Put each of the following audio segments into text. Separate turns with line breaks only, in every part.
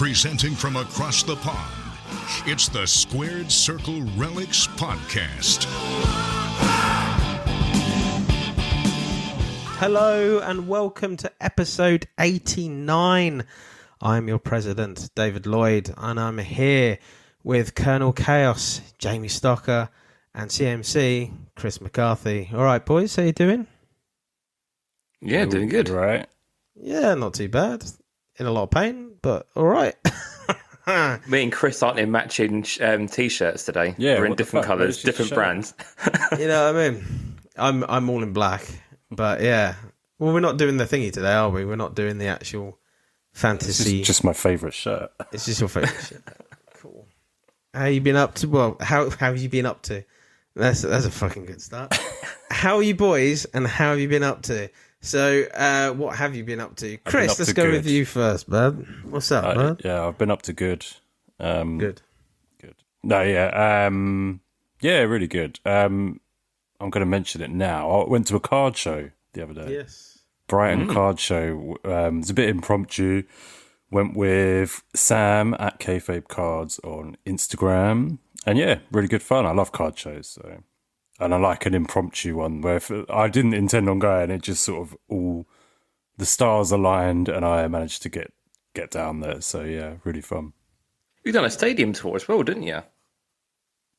Presenting from across the pond, it's the Squared Circle Relics Podcast.
Hello and welcome to episode 89. I'm your president, David Lloyd, and I'm here with Colonel Chaos, Jamie Stocker, and CMC, Chris McCarthy. All right, boys, how you doing?
Yeah, doing good.
Right.
Yeah, not too bad. In a lot of pain, but all right.
Me and Chris aren't in matching t-shirts today.
Yeah,
we're in
what the
different
fuck?
colours,
Where's your
different
shirt?
brands.
You know what I mean? I'm all in black, but yeah. Well, we're not doing the thingy today, are we? We're not doing the actual fantasy.
It's just my favourite shirt.
It's just your favourite shit. Cool. How you been up to? Well, how have you been up to? That's a fucking good start. How are you boys, and how have you been up to? So, what have you been up to? Chris,
up
let's
to
go
good.
with you first, bud. What's up, bud?
Yeah, I've been up to good.
Good.
No, yeah. Yeah, really good. I'm going to mention it now. I went to a card show the other day.
Yes.
Brighton card show. It's a bit impromptu. Went with Sam at Kayfabe Cards on Instagram. And yeah, really good fun. I love card shows. So. And I like an impromptu one where I didn't intend on going. It just sort of all the stars aligned and I managed to get down there. So yeah, really fun.
You've done a stadium tour as well, didn't you?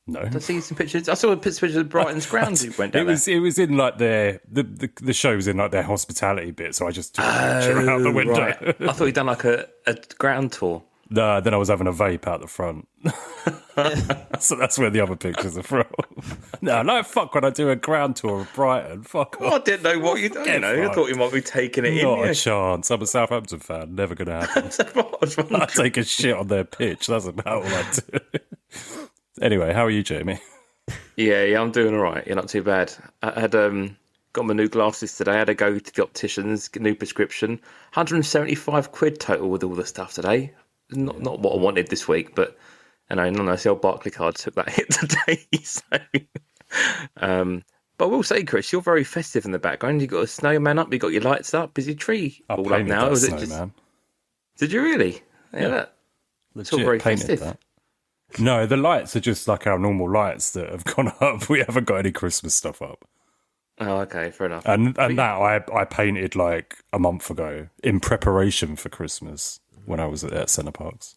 No.
I see some pictures. I saw pictures of Brighton's grounds. You went down
It was in like the show was in like their hospitality bit, so I just took a picture out the window.
Right. I thought you'd done like a ground tour.
No, then I was having a vape out the front. So that's where the other pictures are from. No, fuck when I do a ground tour of Brighton. Fuck
Well, I
off.
didn't know what you'd done. You know, I thought you might be taking it
Not
in.
a chance. I'm a Southampton fan. Never going to happen. I take a shit on their pitch. That's about all I do. Anyway, how are you, Jamie?
Yeah, I'm doing all right. You're not too bad. I had got my new glasses today. I had to go to the opticians, get a new prescription. £175 total with all the stuff today. Not what I wanted this week, but the old Barclaycard took that hit today. So, but I will say, Chris, you're very festive in the background. You got a snowman up, you got your lights up, busy tree
I
all up
painted
now.
that
Is it
snowman.
Did you really? Yeah, it's all
Legit
very
painted
festive.
that. No, the lights are just like our normal lights that have gone up. We haven't got any Christmas stuff up.
Oh, okay, fair enough.
And that I painted like a month ago in preparation for Christmas when I was at Centre Parks.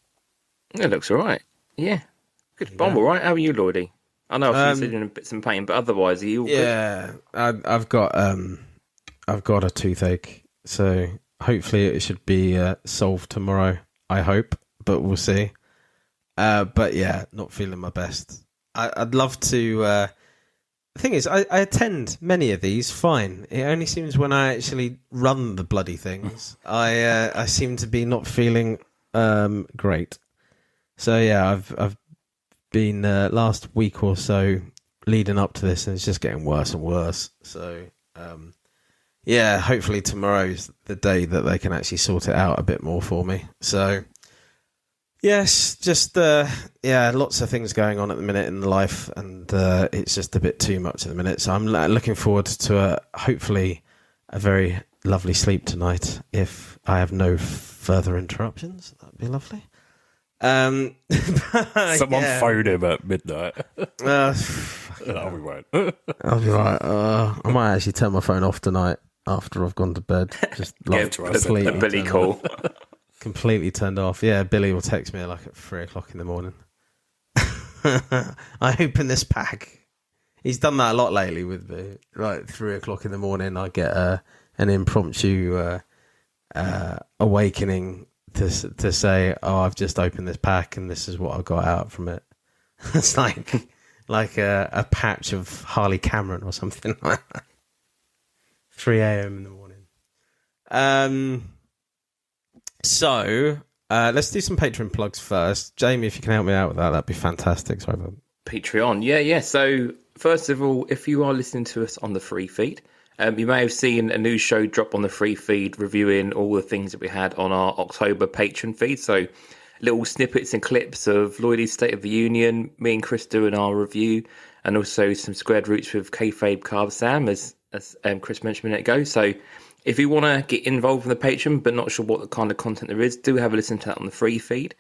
It looks all right. Yeah, good. Yeah. I'm all right. How are you, Lloydie? I know I've seen you in bits of pain, but otherwise, are you all good?
Yeah, I've got a toothache, so hopefully it should be solved tomorrow. I hope, but we'll see. But yeah, not feeling my best. I'd love to. The thing is, I attend many of these fine. It only seems when I actually run the bloody things, I seem to be not feeling great. So yeah, I've been last week or so leading up to this, and it's just getting worse and worse. So yeah, hopefully tomorrow's the day that they can actually sort it out a bit more for me. So. Yes, just lots of things going on at the minute in life, and it's just a bit too much at the minute. So I'm looking forward to hopefully a very lovely sleep tonight. If I have no further interruptions, that'd be lovely.
Someone phoned him at midnight.
No,
we won't.
I'll be right. I might actually turn my phone off tonight after I've gone to bed. Just like
a Billy call.
Completely turned off. Yeah, Billy will text me like at 3 o'clock in the morning. I open this pack. He's done that a lot lately with me. Like 3 o'clock in the morning, I get an impromptu awakening to say, "Oh, I've just opened this pack and this is what I got out from it." It's like a patch of Harley Cameron or something like that. 3 a.m. in the morning. So, let's do some Patreon plugs first. Jamie, if you can help me out with that, that'd be fantastic. Sorry about
Patreon. Yeah. So, first of all, if you are listening to us on the free feed, you may have seen a new show drop on the free feed reviewing all the things that we had on our October Patreon feed. So, little snippets and clips of Lloydie's State of the Union, me and Chris doing our review, and also some Squared Roots with Kayfabe Carb Sam, as Chris mentioned a minute ago. So, If you want to get involved in the Patreon but not sure what the kind of content there is, do have a listen to that on the free feed.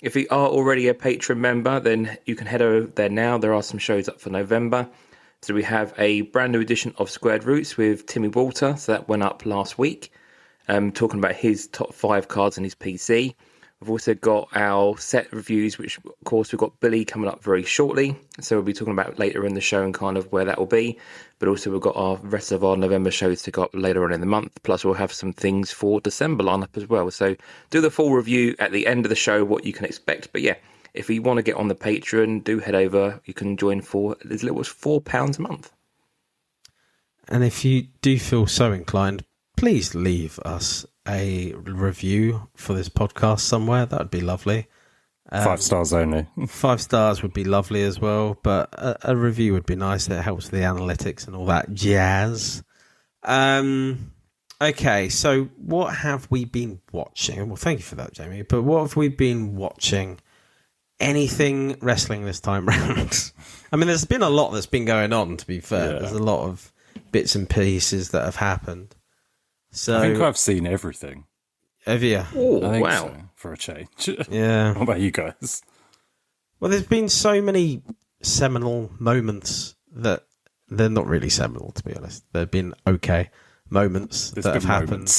If you are already a Patreon member, then you can head over there now. There are some shows up for November. So we have a brand new edition of Squared Roots with Timmy Walter. So that went up last week, talking about his top 5 cards on his PC. We've also got our set reviews, which, of course, we've got Billy coming up very shortly. So we'll be talking about later in the show and kind of where that will be. But also we've got our rest of our November shows to go up later on in the month. Plus we'll have some things for December lineup as well. So do the full review at the end of the show, what you can expect. But yeah, if you want to get on the Patreon, do head over. You can join for as little as £4 a month.
And if you do feel so inclined, please leave us a review for this podcast somewhere. That would be lovely.
5 stars only.
5 stars would be lovely as well, but a review would be nice. It helps with the analytics and all that jazz. Okay, so what have we been watching? Well, thank you for that, Jamie. But what have we been watching? Anything wrestling this time round? I mean, there's been a lot that's been going on, to be fair. Yeah. There's a lot of bits and pieces that have happened. So
I think I've seen everything.
Have you?
Oh,
I think
wow.
so, for a change.
Yeah.
What about you guys?
Well, there's been so many seminal moments that they're not really seminal, to be honest. They've been okay moments that have happened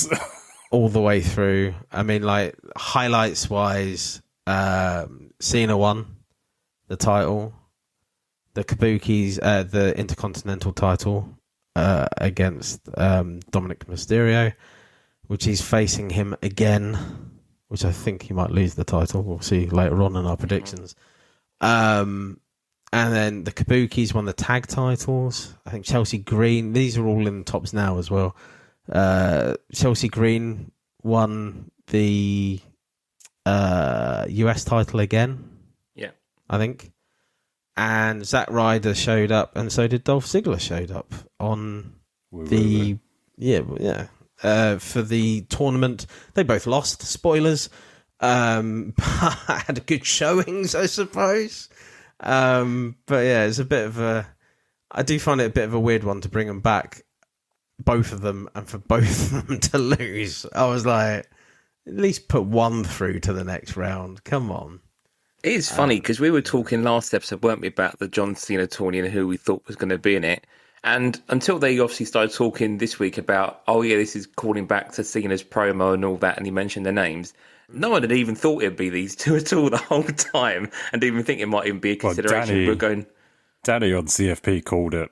all the way through. I mean, like, highlights-wise, Cena won the title. The Kabuki's, the Intercontinental title against Dominic Mysterio, which he's facing him again, which I think he might lose the title. We'll see later on in our predictions. And then the Kabuki's won the tag titles. I think Chelsea Green, these are all in the tops now as well. Chelsea Green won the US title again.
Yeah.
I think. And Zack Ryder showed up, and so did Dolph Ziggler showed up on for the tournament. They both lost. Spoilers. Had good showings, I suppose. But yeah, it's a bit of a... I do find it a bit of a weird one to bring them back, both of them, and for both of them to lose. I was like, at least put one through to the next round. Come on.
It is funny because we were talking last episode, weren't we, about the John Cena tourney and who we thought was going to be in it. And until they obviously started talking this week about, oh yeah, this is calling back to Cena's promo and all that, and he mentioned their names, no one had even thought it'd be these two at all the whole time, and didn't even think it might even be a consideration.
Danny on CFP called it.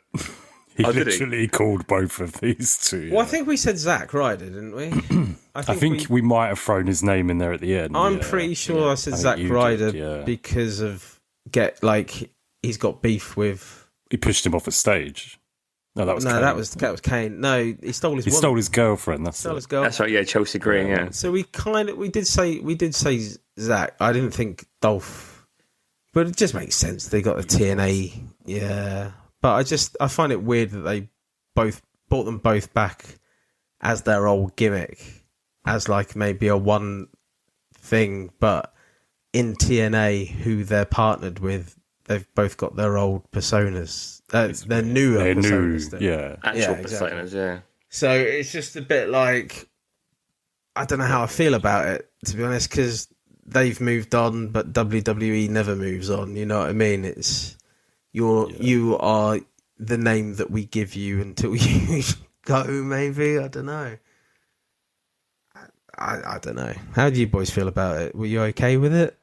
He literally called both of these two. Yeah.
Well, I think we said Zack Ryder, didn't we?
I think we might have thrown his name in there at the end.
I'm pretty sure I said Zack Ryder because of he's got beef with.
He pushed him off a stage. No, that was Kane. No, he stole his.
He
stole his girlfriend.
His girlfriend.
That's right. Yeah, Chelsea Green. Yeah.
So we did say Zack. I didn't think Dolph, but it just makes sense. They got the TNA. Yeah. But I find it weird that they both brought them both back as their old gimmick, as like maybe a one thing, but in TNA, who they're partnered with, they've both got their old personas. Their newer personas.
Actual personas, yeah.
So it's just a bit like, I don't know how I feel about it, to be honest, because they've moved on, but WWE never moves on, you know what I mean? It's... You are the name that we give you until you go, maybe. I don't know. I don't know. How do you boys feel about it? Were you okay with it?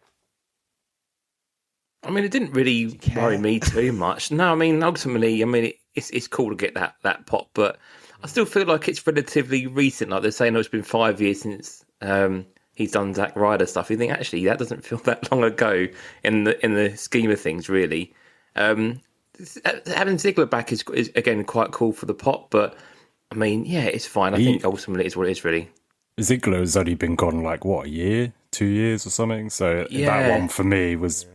I mean, it didn't really worry me too much. No, I mean, ultimately, it's cool to get that pop, but I still feel like it's relatively recent. Like they're saying, it's been 5 years since he's done Zack Ryder stuff. You think, actually, that doesn't feel that long ago in the scheme of things, really. Having Ziggler back is again quite cool for the pop, but I mean, yeah, it's fine. I think ultimately it's what it is, really.
Ziggler has only been gone like what, a year, 2 years or something. So that one for me was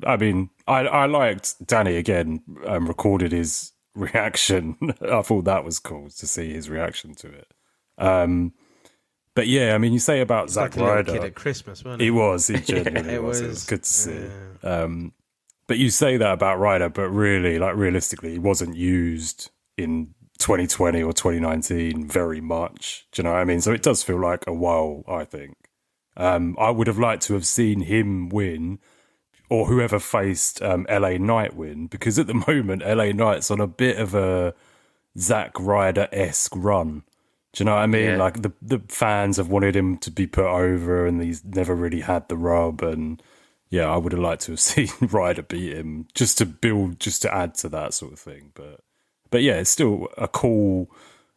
I mean, I liked Danny again. Recorded his reaction. I thought that was cool to see his reaction to it. But yeah, I mean, you say about Zack Ryder,
kid at Christmas, wasn't it?
It was. It genuinely was. It was good to see. But you say that about Ryder, but really, like realistically, he wasn't used in 2020 or 2019 very much. Do you know what I mean? So it does feel like a while, I think. I would have liked to have seen him win, or whoever faced LA Knight win, because at the moment LA Knight's on a bit of a Zack Ryder-esque run. Do you know what I mean?
Yeah.
Like the fans have wanted him to be put over, and he's never really had the rub. And yeah, I would have liked to have seen Ryder beat him just to add to that sort of thing. But yeah, it's still a cool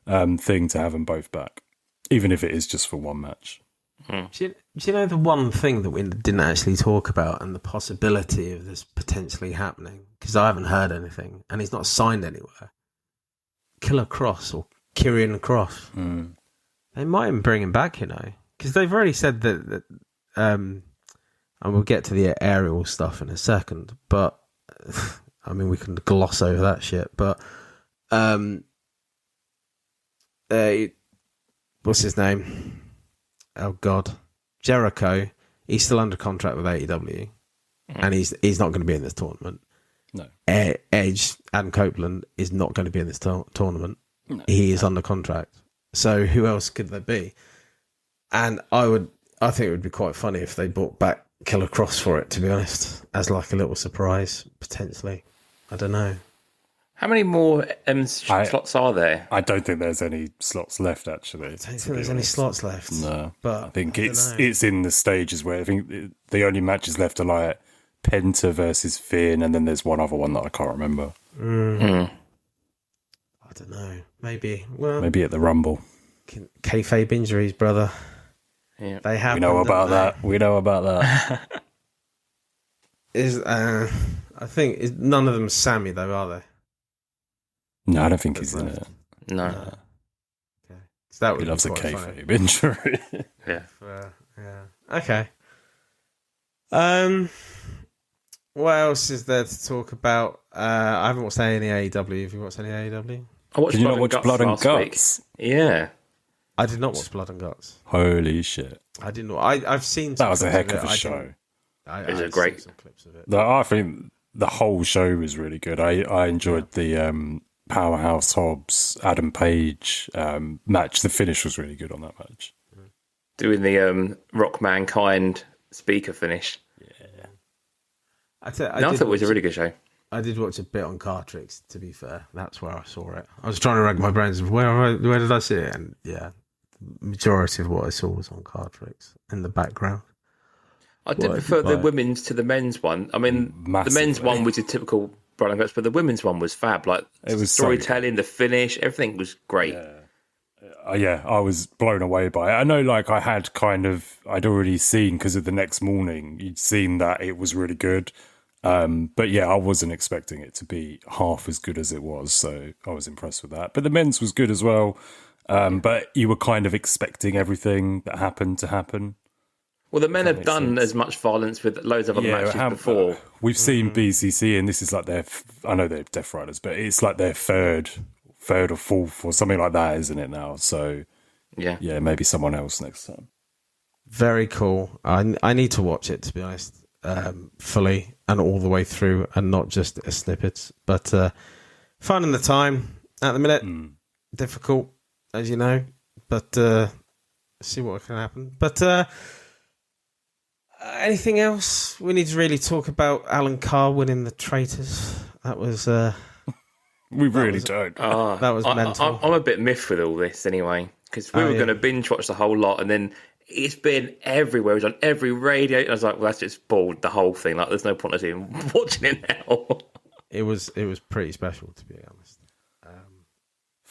thing to have them both back, even if it is just for one match.
Do you know the one thing that we didn't actually talk about, and the possibility of this potentially happening? Because I haven't heard anything, and he's not signed anywhere. Killer Cross or Kieran Cross. They might even bring him back, you know, because they've already said that and we'll get to the aerial stuff in a second, but I mean, we can gloss over that shit, but what's his name? Oh God, Jericho. He's still under contract with AEW, and he's not going to be in this tournament.
No.
Edge, Adam Copeland, is not going to be in this tournament.
No.
He is under contract. So who else could there be? And I think it would be quite funny if they brought back Killer Cross for it, to be honest, as like a little surprise, potentially. I don't know.
How many more slots are there?
I don't think there's any slots left, actually.
I don't think there's any slots left.
No.
But
I think it's in the stages where I think the only matches left are like Penta versus Finn, and then there's one other one that I can't remember.
I don't know. Maybe
at the Rumble.
Kayfabe injuries, brother.
Yeah.
They happen.
We know about that. We know about that.
I think none of them Sammy though, are they?
No, I don't think he's in it.
No.
Okay. So that would
He loves a
quite funny.
kayfabe injury.
Yeah.
Yeah. Okay. What else is there to talk about? I haven't watched any AEW. Have you watched any AEW?
I watched
Did you not watch Blood and
last week.
Guts?
Yeah.
I did not watch Blood and Guts.
Holy shit.
I didn't. I've seen.
That was a heck
clips
of a
it.
show.
It's a great.
Some clips of it.
I think the whole show was really good. I enjoyed the Powerhouse Hobbs, Adam Page match. The finish was really good on that match.
Doing the Rock Mankind speaker finish.
Yeah. I thought
it was a really good show.
I did watch a bit on Cartrix, to be fair. That's where I saw it. I was trying to rack my brains. Where did I see it? And yeah, the majority of what I saw was on Cartrix in the background.
I did prefer the women's to the men's one. I mean,
Massively.
The men's one was a typical Blood and Guts, but the women's one was fab. Like,
It was
storytelling, the finish, everything was great.
Yeah, I was blown away by it. I know, like, I'd already seen, because of the next morning, you'd seen that it was really good. But yeah, I wasn't expecting it to be half as good as it was, so I was impressed with that. But the men's was good as well. But you were kind of expecting everything that happened to happen.
Well, the men have done as much violence with loads of other matches before.
We've seen BCC, and this is like I know they're Death Riders, but it's like their third or fourth or something like that, isn't it now? So yeah, maybe someone else next time.
Very cool. I need to watch it, to be honest, fully and all the way through, and not just a snippets. But finding the time at the minute, difficult, as you know. But see what can happen. But anything else? We need to really talk about Alan Carr winning the Traitors. That was.
We really don't.
That was mental.
I'm a bit miffed with all this anyway, because we were going to binge watch the whole lot, and then it's been everywhere. It was on every radio. And I was like, well, that's just bald, the whole thing. Like, there's no point in even watching it now.
It was pretty special, to be honest.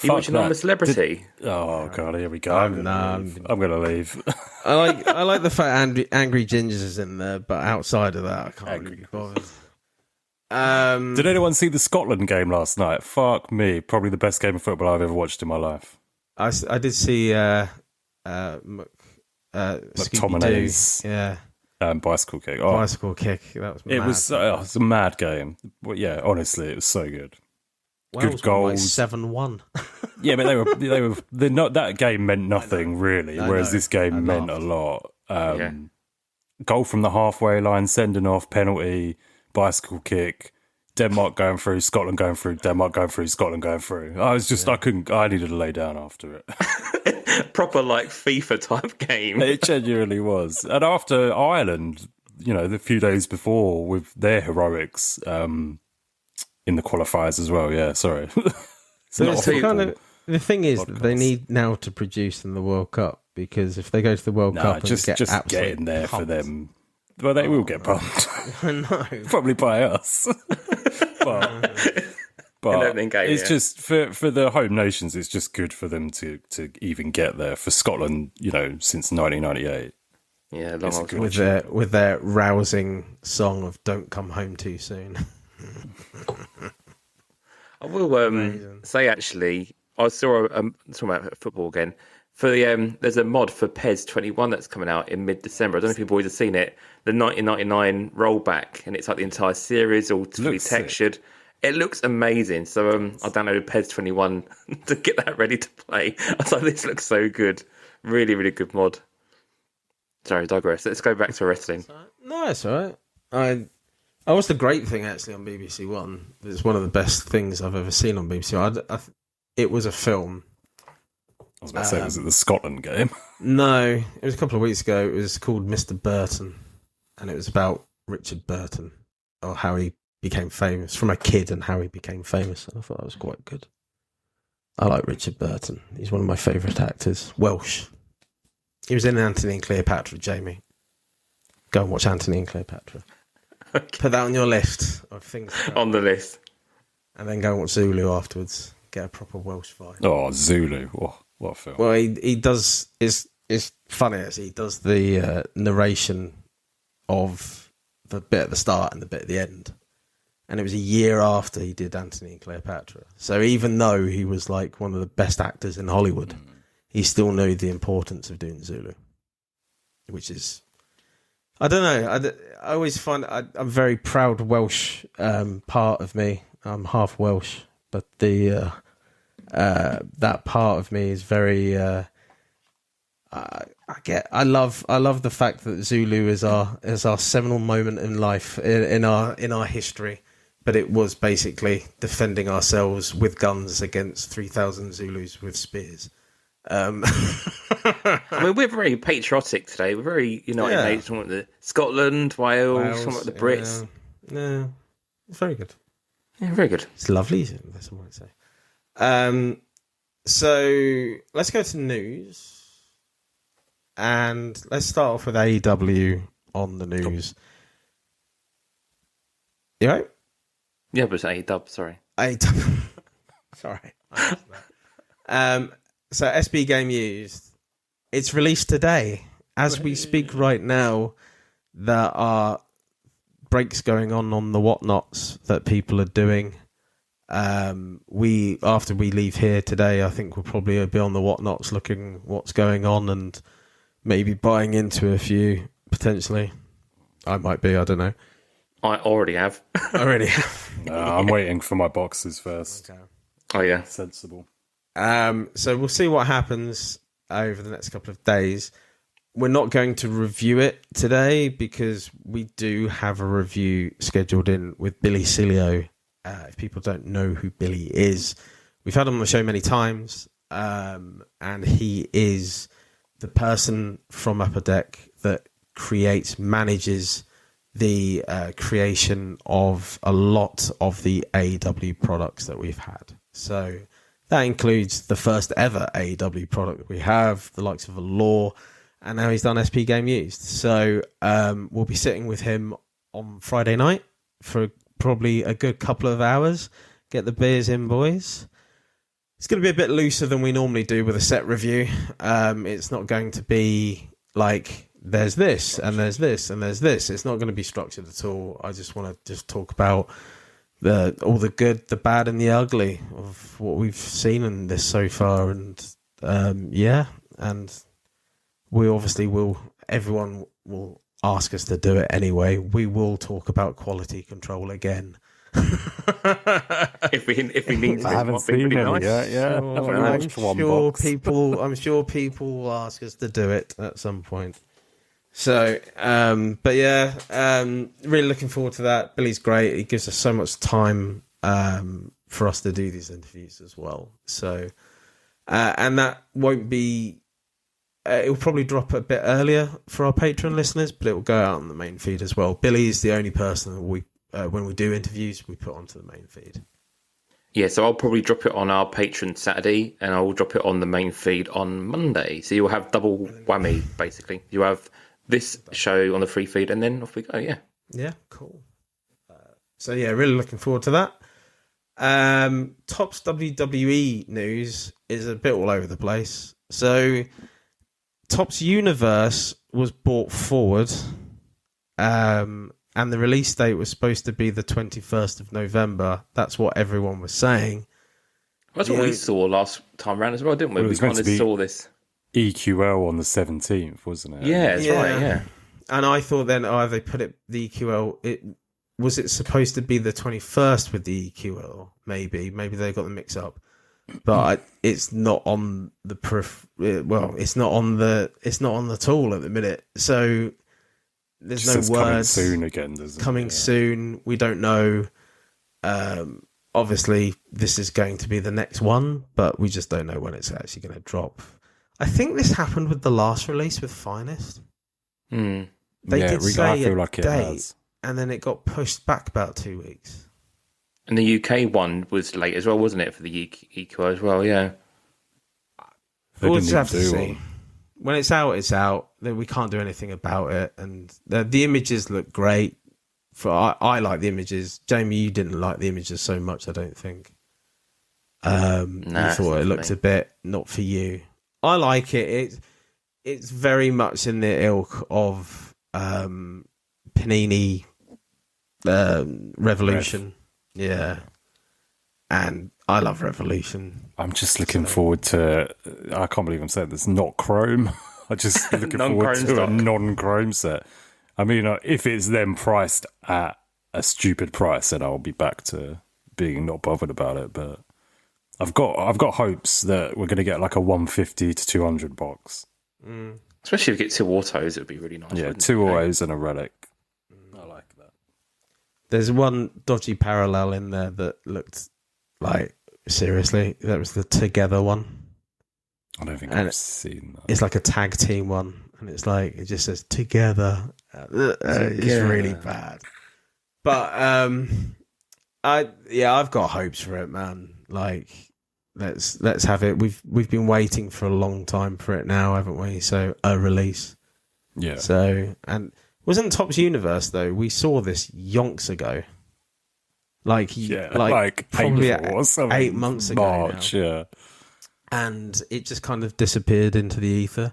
You watching I'm a Celebrity?
Oh god, here we go. I'm gonna leave.
I like the fact Angry Gingers is in there, but outside of that, I can't really be bothered.
Did anyone see the Scotland game last night? Fuck me, probably the best game of football I've ever watched in my life.
I did see
McTominay's bicycle kick.
Bicycle kick. That was mad.
It was a mad game. But yeah, honestly, it was so good.
Wales
good goals.
7-1.
Yeah, but they're not. That game meant nothing really, whereas this game meant a lot. Goal from the halfway line, sending off, penalty, bicycle kick, Denmark going through, Scotland going through, Denmark going through, Scotland going through. I needed to lay down after it.
Proper like FIFA type game.
It genuinely was. And after Ireland, the few days before with their heroics in the qualifiers as well. Yeah, sorry.
So it's the thing is that they need now to produce in the World Cup, because if they go to the World Cup and
just get in there
pumped,
for them. Well, they will get pumped.
I know.
Probably by us. but it's just for the home nations. It's just good for them to even get there. For Scotland, since 1998.
Yeah,
with their rousing song of "Don't Come Home Too Soon."
I will say actually, I saw talking about football again. For the there's a mod for Prez 21 that's coming out in mid-December. I don't know if you boys have seen it. The 1999 rollback, and it's like the entire series, all fully textured. It looks amazing. So I downloaded Prez 21 to get that ready to play. I was like, this looks so good. Really, really good mod. Sorry, digress. Let's go back to wrestling.
No, it's all right. I watched the great thing actually on BBC One. It's one of the best things I've ever seen on BBC One. It was a film.
I was about to say, was it the Scotland game?
No, it was a couple of weeks ago. It was called Mr. Burton, and it was about Richard Burton, or how he became famous, from a kid and how he became famous. And I thought that was quite good. I like Richard Burton. He's one of my favourite actors. Welsh. He was in Anthony and Cleopatra, Jamie. Go and watch Anthony and Cleopatra. Okay. Put that on your list of things.
On the list.
And then go and watch Zulu afterwards. Get a proper Welsh vibe.
Oh, Zulu. Oh, what a film.
Well, he does... It's funny, actually. He does the narration of the bit at the start and the bit at the end. And it was a year after he did Anthony and Cleopatra. So even though he was like one of the best actors in Hollywood, he still knew the importance of doing Zulu. Which is... I don't know. I always find I'm very proud Welsh part of me. I'm half Welsh, but the that part of me is very. I love the fact that Zulu is our seminal moment in life in our history, but it was basically defending ourselves with guns against 3,000 Zulus with spears.
I mean, we're very patriotic today. We're very United Nations. Talking about Scotland, Wales, talking about the Brits.
Yeah, it's very good.
Yeah, very good.
It's lovely, that's what I'd say. So let's go to news, and let's start off with AEW on the news. You right?
Yeah, but it's AEW. Sorry.
AEW. Sorry. So SP Game Used, it's released today. As we speak right now, there are breaks going on the whatnots that people are doing. After we leave here today, I think we'll probably be on the whatnots looking what's going on and maybe buying into a few, potentially. I might be, I don't know.
I already have.
No, I'm waiting for my boxes first.
Okay.
Oh, yeah.
Sensible.
So we'll see what happens over the next couple of days. We're not going to review it today because we do have a review scheduled in with Billy Cilio. If people don't know who Billy is, we've had him on the show many times, and he is the person from Upper Deck that manages the creation of a lot of the AEW products that we've had. So that includes the first ever AEW product that we have, the likes of Law, and now he's done SP Game Used. So we'll be sitting with him on Friday night for probably a good couple of hours. Get the beers in, boys. It's going to be a bit looser than we normally do with a set review. It's not going to be like there's this and there's this and there's this. It's not going to be structured at all. I just want to talk about all the good, the bad, and the ugly of what we've seen in this so far. And and we obviously will. Everyone will ask us to do it anyway. We will talk about quality control again.
if we need to.
I haven't seen it yet. Yeah,
I'm sure people will ask us to do it at some point. So, but yeah, really looking forward to that. Billy's great. He gives us so much time for us to do these interviews as well. So, and that won't be. It'll probably drop a bit earlier for our Patreon listeners, but it will go out on the main feed as well. Billy is the only person that we, when we do interviews, we put onto the main feed.
Yeah, so I'll probably drop it on our Patreon Saturday, and I'll drop it on the main feed on Monday. So you'll have double whammy, basically. You have this show on the free feed, and then off we go, yeah.
Yeah, cool. So yeah, really looking forward to that. Top's WWE news is a bit all over the place. So Top's Universe was brought forward, and the release date was supposed to be the 21st of November. That's what everyone was saying.
That's what we saw last time around as well, didn't we?
Well,
we kind of saw this.
EQL on the 17th, wasn't it?
Yeah, that's right, yeah.
And I thought then, they put it, the EQL, was it supposed to be the 21st with the EQL? Maybe they got the mix up. But it's not on the it's not on the tool at the minute. So there's no word.
Coming soon again, doesn't it?
Coming soon. We don't know. Obviously, this is going to be the next one, but we just don't know when it's actually going to drop. I think this happened with the last release with Finest.
Mm.
They did say
I feel
a
like it
date,
has.
and then it got pushed back about 2 weeks.
And the UK one was late as well, wasn't it, for the EQL as well, yeah.
We'll just have to see. When it's out, it's out. Then we can't do anything about it. And the images look great. I like the images. Jamie, you didn't like the images so much, I don't think. You thought it looked a bit not for you. I like it. It's very much in the ilk of Panini Revolution. Yeah. And I love Revolution.
I'm just looking forward to... I can't believe I'm saying this. Not Chrome. I'm just looking forward to a non-Chrome set. I mean, if it's then priced at a stupid price, then I'll be back to being not bothered about it. But I've got hopes that we're going to get like a 150 to 200 box.
Mm. Especially if we get 2 autos, it would be really nice.
Yeah, 2 autos and a relic. I like that.
There's one dodgy parallel in there that looked like, seriously, that was the Together one.
I don't think I've seen that.
It's like a tag team one, and it's like, it just says Together. It's really bad. But I've got hopes for it, man. Like, let's have it. We've been waiting for a long time for it now, haven't we? So a release.
Yeah.
So, and wasn't Topps Universe though? We saw this yonks ago. Like probably 8 months ago.
March,
now.
Yeah.
And it just kind of disappeared into the ether.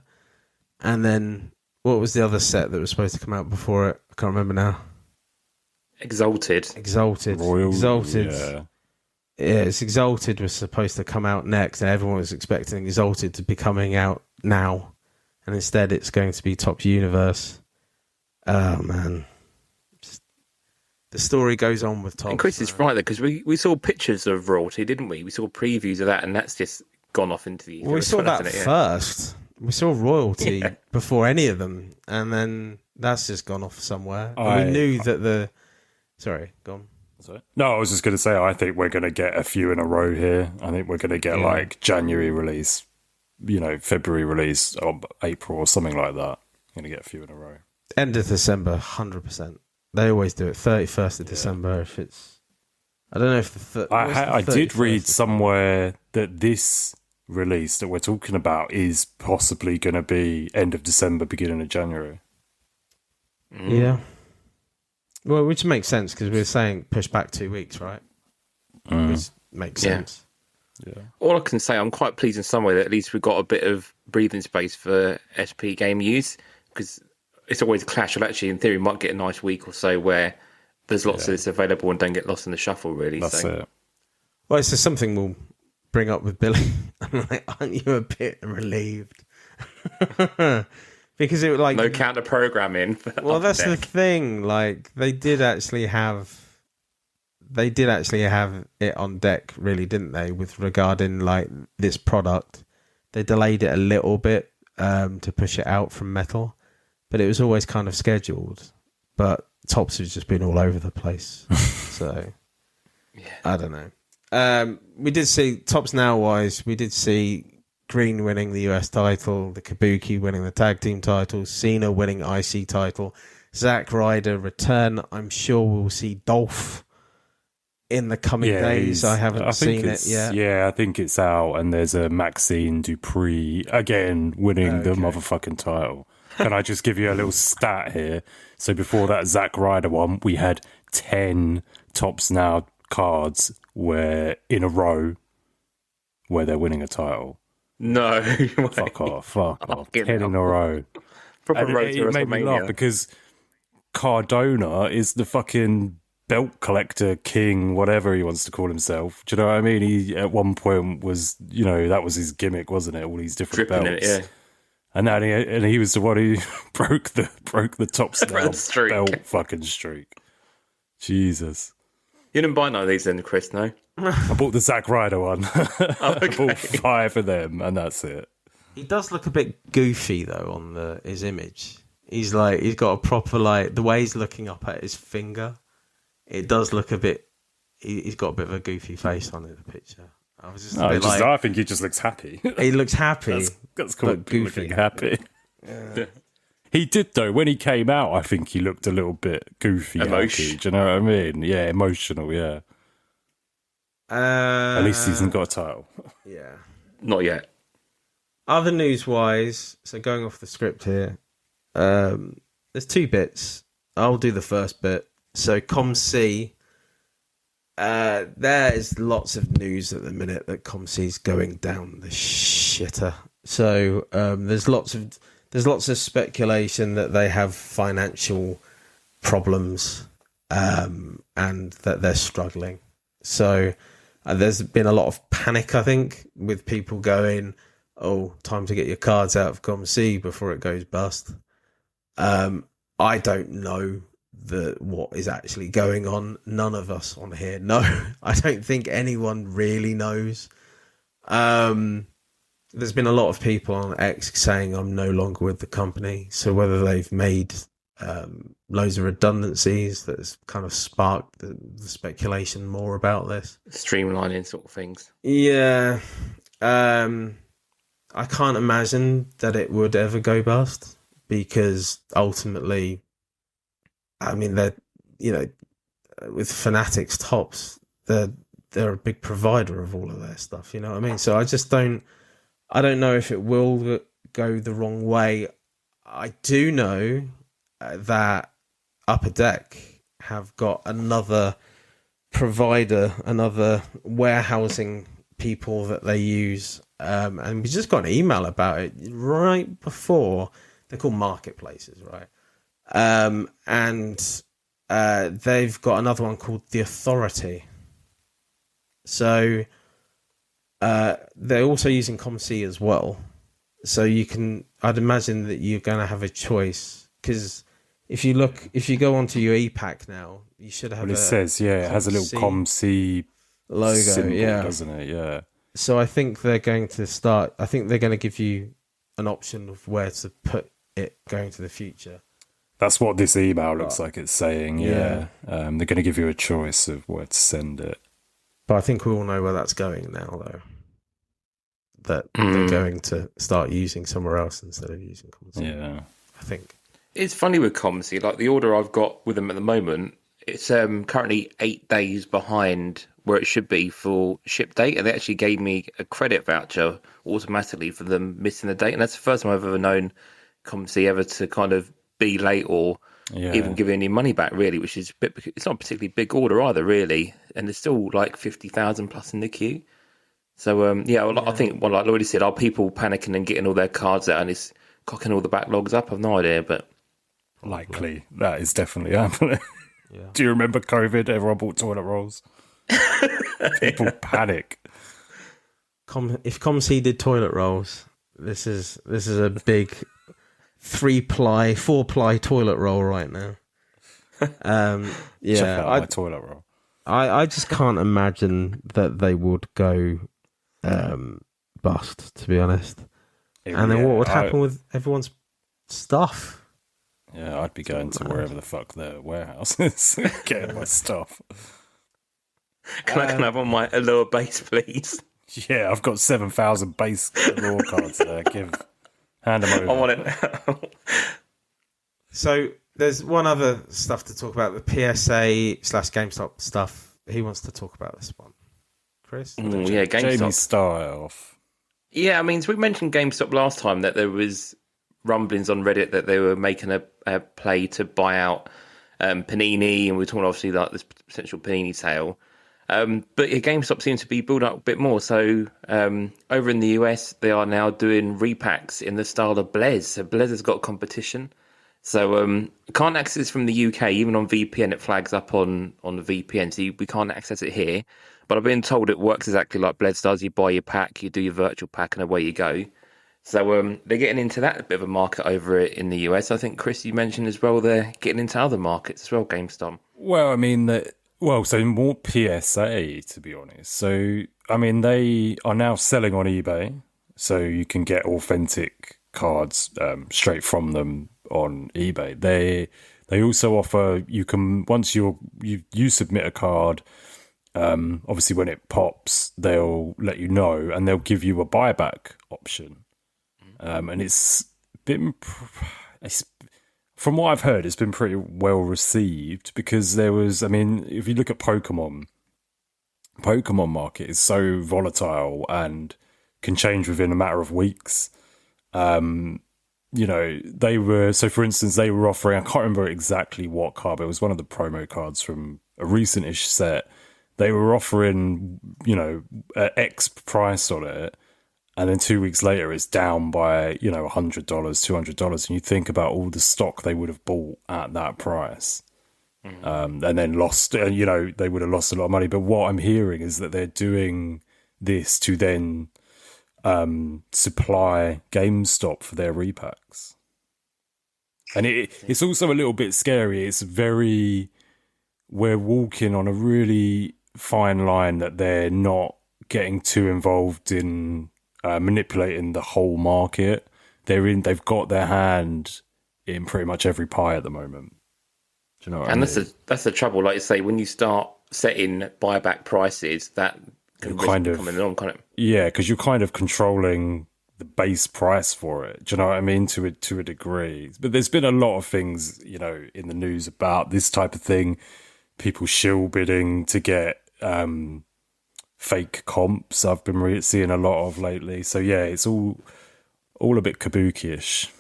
And then what was the other set that was supposed to come out before it? I can't remember now.
Exalted.
Royal, Exalted.
Yeah.
Yeah, it's Exalted was supposed to come out next, and everyone was expecting Exalted to be coming out now. And instead it's going to be Topps Universe. Oh, man. The story goes on with Topps.
And Chris is right there, because we saw pictures of Royalty, didn't we? We saw previews of that, and that's just gone off into the ether.
Well, we saw that first. We saw Royalty before any of them, and then that's just gone off somewhere. And we knew that the... Sorry, go on.
No, I was just going to say, I think we're going to get a few in a row here. I think we're going to get like January release, February release, or April or something like that. Going to get a few in a row.
End of December, 100%. They always do it. 31st of December. If it's, I don't know if
I did read somewhere that this release that we're talking about is possibly going to be end of December, beginning of January.
Yeah. Well, which makes sense because we were saying push back 2 weeks, right? Which makes sense.
Yeah.
All I can say, I'm quite pleased in some way that at least we've got a bit of breathing space for SP Game Used, because it's always a clash. Well, actually, in theory, might get a nice week or so where there's lots of this available and don't get lost in the shuffle, really.
That's it.
Well, it's just something we'll bring up with Billy. I'm like, aren't you a bit relieved? Because it like
no counter programming.
Well, that's the thing. Like they did actually have it on deck, really, didn't they? With regarding like this product, they delayed it a little bit to push it out from metal, but it was always kind of scheduled. But Tops has just been all over the place. So, I don't know. We did see, Tops Now-wise, we did see Green winning the US title, the Kabuki winning the tag team title, Cena winning IC title, Zack Ryder return. I'm sure we'll see Dolph in the coming days. I haven't seen it yet.
Yeah, I think it's out, and there's a Maxine Dupree again winning the motherfucking title. Can I just give you a little stat here? So before that Zack Ryder one, we had 10 Tops Now cards where in a row where they're winning a title.
No.
Fuck off. 10 in a row.
Proper
And
road to
it made me laugh
WrestleMania.
because Cardona is the fucking belt collector king, whatever he wants to call himself. Do you know what I mean? He at one point was, that was his gimmick, wasn't it? All these different
Dripping
belts.
it, yeah.
And now he was the one who broke the Tops Now
The streak.
belt fucking streak. Jesus.
You didn't buy none of these then, Chris, no?
I bought the Zack Ryder one. I
okay.
bought 5 of them, and that's it.
He does look a bit goofy though on his image. He's got a proper the way he's looking up at his finger. It does look a bit. He's got a bit of a goofy face on the picture. I was just
I think he just looks happy.
he looks happy.
That's called
goofy.
looking happy.
Yeah.
He did though. When he came out, I think he looked a little bit goofy.
Emotion.
Do you know what I mean? Yeah, emotional. Yeah. At least he hasn't got a title.
Yeah.
Not yet.
Other news wise, so going off the script here, there's 2 bits. I'll do the first bit. So ComC, there is lots of news at the minute that ComC's going down the shitter. So there's lots of speculation that they have financial problems and that they're struggling. So there's been a lot of panic, I think, with people going, "Oh, time to get your cards out of ComC before it goes bust." I don't know what is actually going on. None of us on here know. I don't think anyone really knows. There's been a lot of people on X saying I'm no longer with the company. So whether they've made loads of redundancies, that's kind of sparked the speculation more about this.
Streamlining sort of things.
Yeah. I can't imagine that it would ever go bust because ultimately, I mean, they're, with Fanatics Tops, they're a big provider of all of their stuff, you know what I mean? So I don't know if it will go the wrong way. I do know that Upper Deck have got another provider, another warehousing people that they use. And we just got an email about it right before. They're called marketplaces, right? And they've got another one called The Authority. So they're also using ComC as well. So I'd imagine that you're going to have a choice because if you go onto your EPAC now, you should have.
Well, it says, it has a little ComC
logo,
symbol,
yeah,
doesn't it? Yeah.
So I think they're going to start. I think they're going to give you an option of where to put it going to the future.
That's what this email looks like it's saying, yeah. They're going to give you a choice of where to send it.
But I think we all know where that's going now, though. That they're going to start using somewhere else instead of using ComC.
Yeah.
I think.
It's funny with ComC, like the order I've got with them at the moment, it's currently 8 days behind where it should be for ship date, and they actually gave me a credit voucher automatically for them missing the date, and that's the first time I've ever known ComC ever to kind of be late or even give any money back, really, which is it's not a particularly big order either, really, and there's still like 50,000 plus in the queue. So I think, like Lloydie said, are people panicking and getting all their cards out and it's cocking all the backlogs up? I've no idea, but
likely that is definitely happening.
Yeah.
Do you remember COVID? Everyone bought toilet rolls. People panic.
If ComC did toilet rolls, this is a big 3-ply, 4-ply toilet roll right now.
Check out my toilet roll.
I just can't imagine that they would go bust, to be honest. And then what would happen with everyone's stuff?
Yeah, I'd be going to wherever the fuck their warehouse is, getting my stuff.
Can I have on my Allure base, please?
Yeah, I've got 7,000 base law cards there. Hand them over.
I want it.
So there's one other stuff to talk about, the PSA/GameStop stuff. He wants to talk about this one. Chris?
Yeah, GameStop.
Jamie, start off.
Yeah, I mean, so we mentioned GameStop last time that there was rumblings on Reddit that they were making a play to buy out Panini, and we were talking obviously about this potential Panini sale. But yeah, GameStop seems to be building up a bit more. So over in the US, they are now doing repacks in the style of Blez. So Blez has got competition. So can't access it from the UK, even on VPN. It flags up on the VPN, so we can't access it here. But I've been told it works exactly like Blez does. You buy your pack, you do your virtual pack, and away you go. So they're getting into that bit of a market over in the US. I think, Chris, you mentioned as well they're getting into other markets as well, GameStop.
Well, I mean, so more PSA, to be honest. So, I mean, they are now selling on eBay, so you can get authentic cards straight from them on eBay. They also offer, you can, once you submit a card, obviously when it pops, they'll let you know, and they'll give you a buyback option. And it's from what I've heard, it's been pretty well received, because there was, I mean, if you look at Pokemon market is so volatile and can change within a matter of weeks. You know, they were, so for instance, they were offering, I can't remember exactly what card, but it was one of the promo cards from a recent-ish set. They were offering, you know, X price on it, and then 2 weeks later it's down by, you know, $100, $200, and you think about all the stock they would have bought at that price. And then lost, you know, they would have lost a lot of money. But what I'm hearing is that they're doing this to then supply GameStop for their repacks. And it's also a little bit scary. We're walking on a really fine line that they're not getting too involved in manipulating the whole market. They've got their hand in pretty much every pie at the moment. Do you know what I mean?
That's the trouble. Like you say, when you start setting buyback prices, that can
kind of
coming along, can't it?
Yeah, because you're kind of controlling the base price for it. Do you know what I mean? To a degree. But there's been a lot of things, you know, in the news about this type of thing. People shill bidding to get fake comps. I've been seeing a lot of lately. So yeah, it's all a bit kabuki-ish.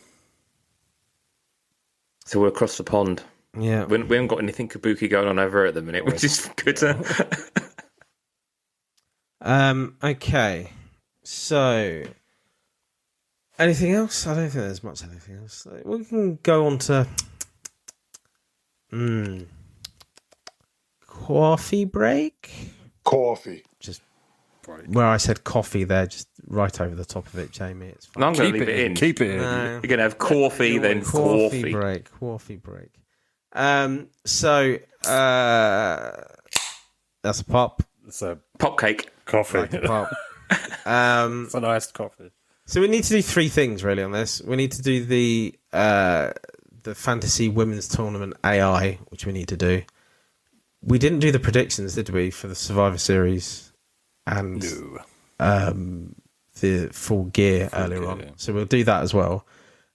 So we're across the pond.
Yeah.
We haven't got anything kabuki going on over at the minute, which is good.
Okay. So, anything else? I don't think there's much anything else. We can go on to coffee break.
Coffee.
Just where I said coffee there, just right over the top of it, Jamie. It's fine.
No, I'm going to leave it in.
Keep it in.
No.
You're going to have coffee, then coffee.
Coffee break. So that's a pop.
It's a
Pop cake.
coffee.
Like a pop.
It's a nice coffee.
So we need to do three things really on this. We need to do the fantasy women's tournament AI, which we need to do. We didn't do the predictions, did we, for the Survivor Series and the full gear earlier on? So we'll do that as well.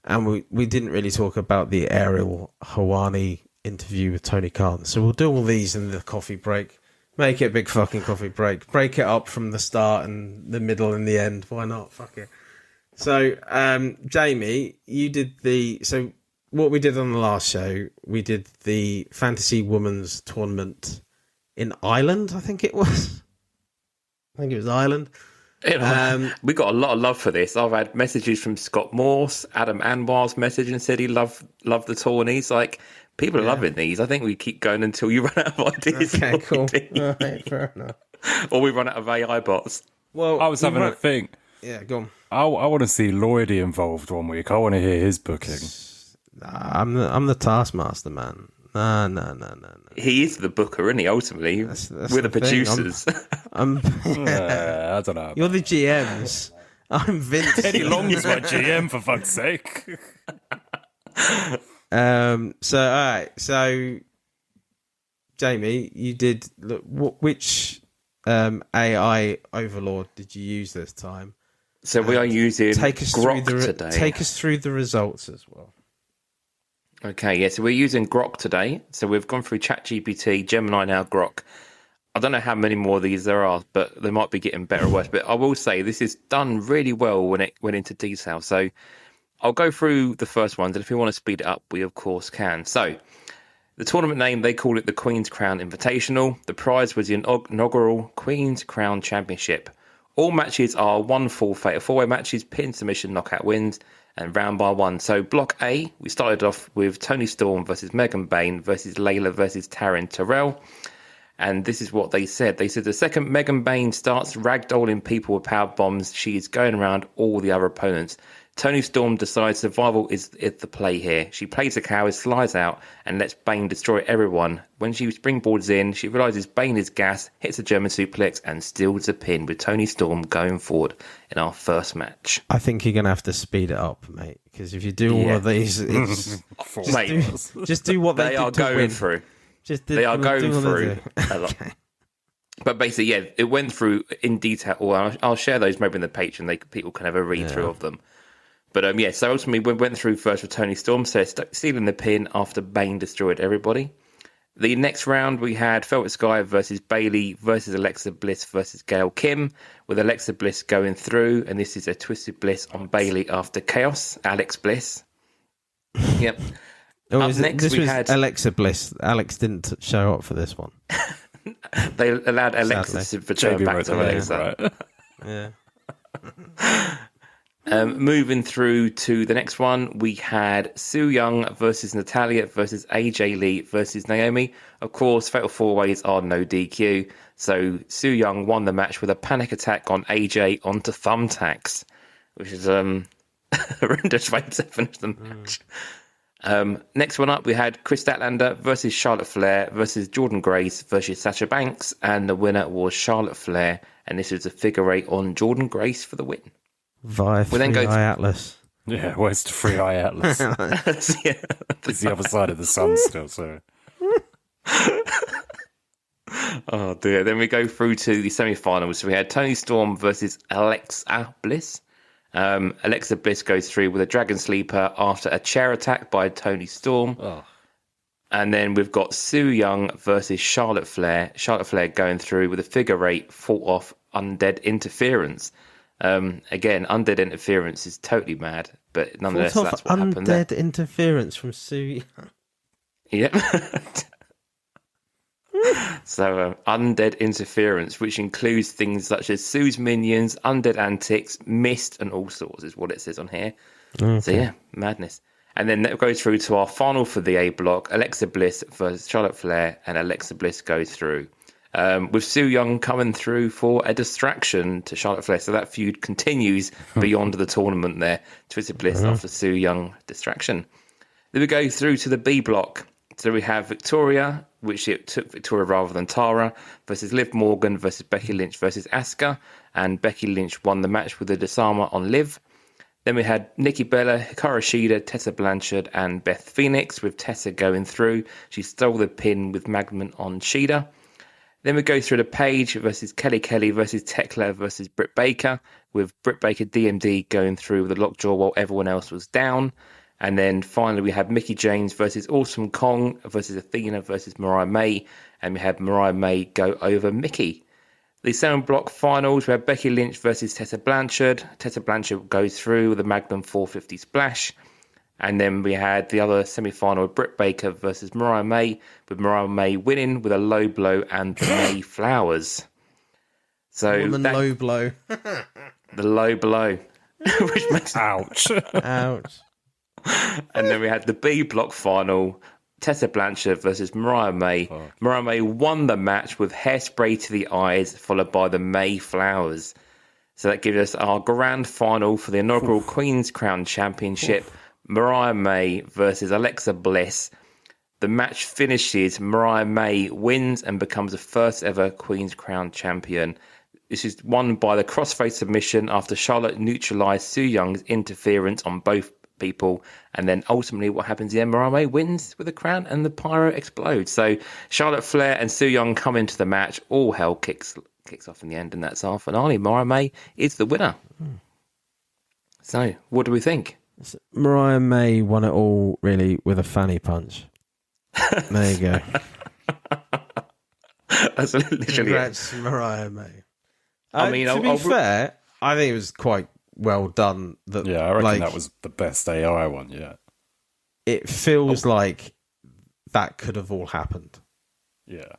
And we didn't really talk about the Ariel Hawani interview with Tony Khan. So we'll do all these in the coffee break. Make it a big fucking coffee break. Break it up from the start and the middle and the end. Why not? Fuck it. So, Jamie, you did so what we did on the last show, we did the Fantasy Women's Tournament in Ireland, I think it was. Ireland.
We got a lot of love for this. I've had messages from Scott Morse, Adam Anwar's message and said he loved the tourneys. Like, people are loving these. I think we keep going until you run out of ideas.
Okay, cool. All right, fair enough.
Or we run out of AI bots.
Well,
I was having a think.
Yeah, go on.
I want to see Lloydie involved one week. I want to hear his booking.
Nah, I'm the taskmaster, man. No.
He is the booker, isn't he? Ultimately,
That's
we're the producers.
I'm
I don't know.
You're the GMs. I'm Vince.
Eddie Long's my GM, for fuck's sake.
So all right. So Jamie, you did look. Which AI overlord did you use this time?
So we are using Grok today.
Take us through the results as well.
Okay, yeah, so we're using Grok today. So we've gone through ChatGPT, Gemini now, Grok. I don't know how many more of these there are, but they might be getting better or worse. But I will say this is done really well when it went into detail. So I'll go through the first ones, and if you want to speed it up, we of course can. So the tournament name, they call it the Queen's Crown Invitational. The prize was the inaugural Queen's Crown Championship. All matches are 1 full fatal 4-way matches, pin, submission, knockout wins, and round by one. So block A, we started off with Tony Storm versus Megan Bayne versus Layla versus Taryn Terrell. And this is what they said. They said the second Megan Bayne starts ragdolling people with power bombs, she is going around all the other opponents. Tony Storm decides survival is the play here. She plays a coward, slides out, and lets Bayne destroy everyone. When she springboards in, she realises Bayne is gas, hits a German suplex, and steals the pin, with Tony Storm going forward in our first match.
I think you're going to have to speed it up, mate, because if you do all of these, it's just do what they
are going through. They are going through a lot. Okay. But basically, yeah, it went through in detail. Well, I'll share those maybe in the Patreon. People can have a read through of them. But yeah, so ultimately we went through first with Tony Storm, so stealing the pin after Bayne destroyed everybody. The next round we had Velvet Sky versus Bayley versus Alexa Bliss versus Gail Kim, with Alexa Bliss going through, and this is a Twisted Bliss on Bayley after Chaos. Alex Bliss. Yep.
Up next we had Alexa Bliss. Alex didn't show up for this one.
They allowed Alexa to return back to Alexa.
Right.
Yeah. Moving through to the next one, we had Su Yung versus Natalia versus AJ Lee versus Naomi. Of course, Fatal 4-Ways are no DQ. So Su Yung won the match with a panic attack on AJ onto thumbtacks, which is a horrendous way to finish the match. Next one up, we had Chris Statlander versus Charlotte Flair versus Jordan Grace versus Sasha Banks. And the winner was Charlotte Flair. And this is a figure 8 on Jordan Grace for the win.
Via Free-Eye Atlas.
Yeah, where's the Free-Eye Atlas?
Yeah.
It's the other side of the sun still, so.
Oh, dear. Then we go through to the semi-finals. So we had Tony Storm versus Alexa Bliss. Alexa Bliss goes through with a Dragon Sleeper after a chair attack by Tony Storm. Oh. And then we've got Su Yung versus Charlotte Flair. Charlotte Flair going through with a figure 8 fought off Undead Interference. Again, Undead Interference is totally mad, but nonetheless, that's what happened there.
Undead Interference from Su Yung.
Yep. So, Undead Interference, which includes things such as Sue's Minions, Undead Antics, Mist, and all sorts, is what it says on here. Okay. So, yeah, madness. And then that goes through to our final for the A block, Alexa Bliss versus Charlotte Flair, and Alexa Bliss goes through. With Su Yung coming through for a distraction to Charlotte Flair. So that feud continues beyond the tournament there. Twisted Bliss after Su Yung distraction. Then we go through to the B block. So we have Victoria, which it took Victoria rather than Tara, versus Liv Morgan versus Becky Lynch versus Asuka. And Becky Lynch won the match with a disarmer on Liv. Then we had Nikki Bella, Hikaru Shida, Tessa Blanchard, and Beth Phoenix, with Tessa going through. She stole the pin with Magman on Shida. Then we go through the Page versus Kelly Kelly versus Tekla versus Britt Baker, with Britt Baker DMD going through with a lockjaw while everyone else was down. And then finally we had Mickie James versus Awesome Kong versus Athena versus Mariah May, and we had Mariah May go over Mickie. The 7 block finals, we had Becky Lynch versus Tessa Blanchard. Tessa Blanchard goes through with a Magnum 450 splash. And then we had the other semi-final, Britt Baker versus Mariah May, with Mariah May winning with a low blow and the May Flowers. So
low blow.
The low blow. Which makes
ouch.
Ouch.
And then we had the B block final, Tessa Blanchard versus Mariah May. Oh. Mariah May won the match with hairspray to the eyes, followed by the May Flowers. So that gives us our grand final for the inaugural Queen's Crown Championship. Mariah May versus Alexa Bliss. The match finishes. Mariah May wins and becomes the first ever Queen's Crown champion. This is won by the crossface submission after Charlotte neutralized Su Young's interference on both people. And then ultimately what happens, the Mariah wins with a crown and the pyro explodes. So Charlotte Flair and Su Yung come into the match. All hell kicks off in the end, and that's our finale. Mariah is the winner. So what do we think?
Mariah May won it all, really, with a fanny punch. There you go.
That's literally
Congrats, Mariah May.
I mean,
to be fair, I think it was quite well done. That,
I reckon that was the best AI one yet.
It feels like that could have all happened.
Yeah.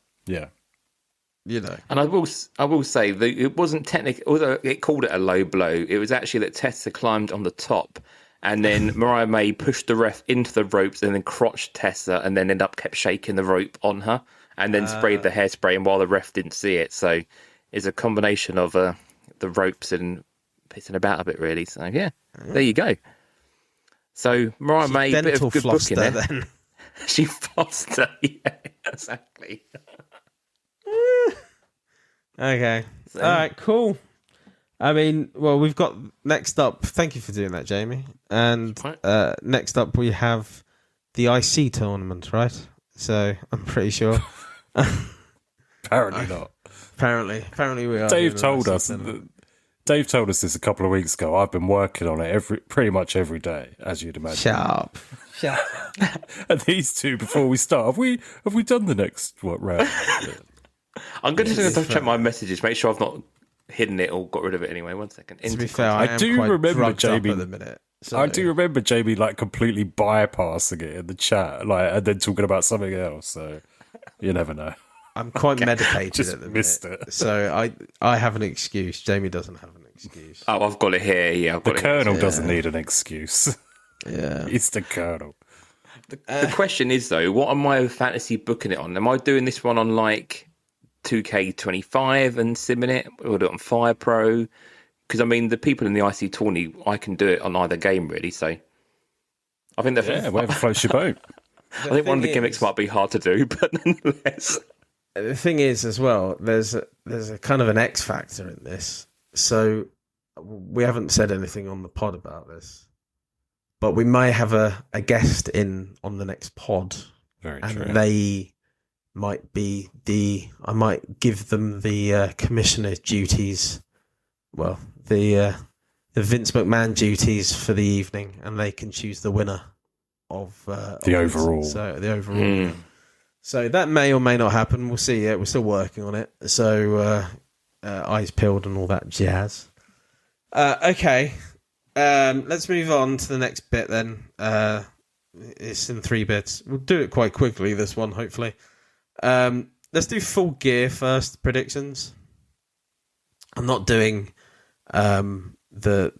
You know.
And I will say that it wasn't technically, although it called it a low blow, it was actually that Tessa climbed on the top and then Mariah May pushed the ref into the ropes and then crotched Tessa and then kept shaking the rope on her and then sprayed the hairspray, and while the ref didn't see it. So it's a combination of the ropes and pissing about a bit, really. So yeah, there you go. So Mariah May, a bit of good booking there. Then. She flossed her, yeah, exactly.
Okay. All right, cool. I mean, well, we've got next up. Thank you for doing that, Jamie. And next up, we have the IC tournament, right? So I'm pretty sure.
Apparently not.
Apparently we are.
Dave told us this a couple of weeks ago. I've been working on it pretty much every day, as you'd imagine.
Shut up.
And these two, before we start, have we done the next round?
I'm going to check my messages, make sure I've not hidden it or got rid of it anyway. 1 second.
To be fair,
I do remember Jamie
at the minute. So.
I do remember Jamie completely bypassing it in the chat, and then talking about something else. So you never know.
I'm quite medicated
Just
at the
missed
minute,
it.
So I have an excuse. Jamie doesn't have an excuse.
Oh, I've got it here. Yeah,
the Colonel doesn't need an excuse.
Yeah,
he's the Colonel.
The question is though, what am I fantasy booking it on? Am I doing this one on 2K25 and simming it, or do it on Fire Pro? Because I mean, the people in the IC tourney, I can do it on either game really. So I think
whatever floats your boat.
I think one of the gimmicks might be hard to do, but nonetheless.
The thing is, as well, there's a kind of an X factor in this. So we haven't said anything on the pod about this, but we may have a guest in on the next pod.
Very
and
true.
They might be I might give them the commissioner duties. Well, the Vince McMahon duties for the evening, and they can choose the winner of
the overall.
So the overall. So that may or may not happen. We'll see. Yeah, we're still working on it. So eyes peeled and all that jazz. Okay. Let's move on to the next bit then. It's in 3 bits. We'll do it quite quickly, this one, hopefully. Let's do Full Gear first, predictions. I'm not doing the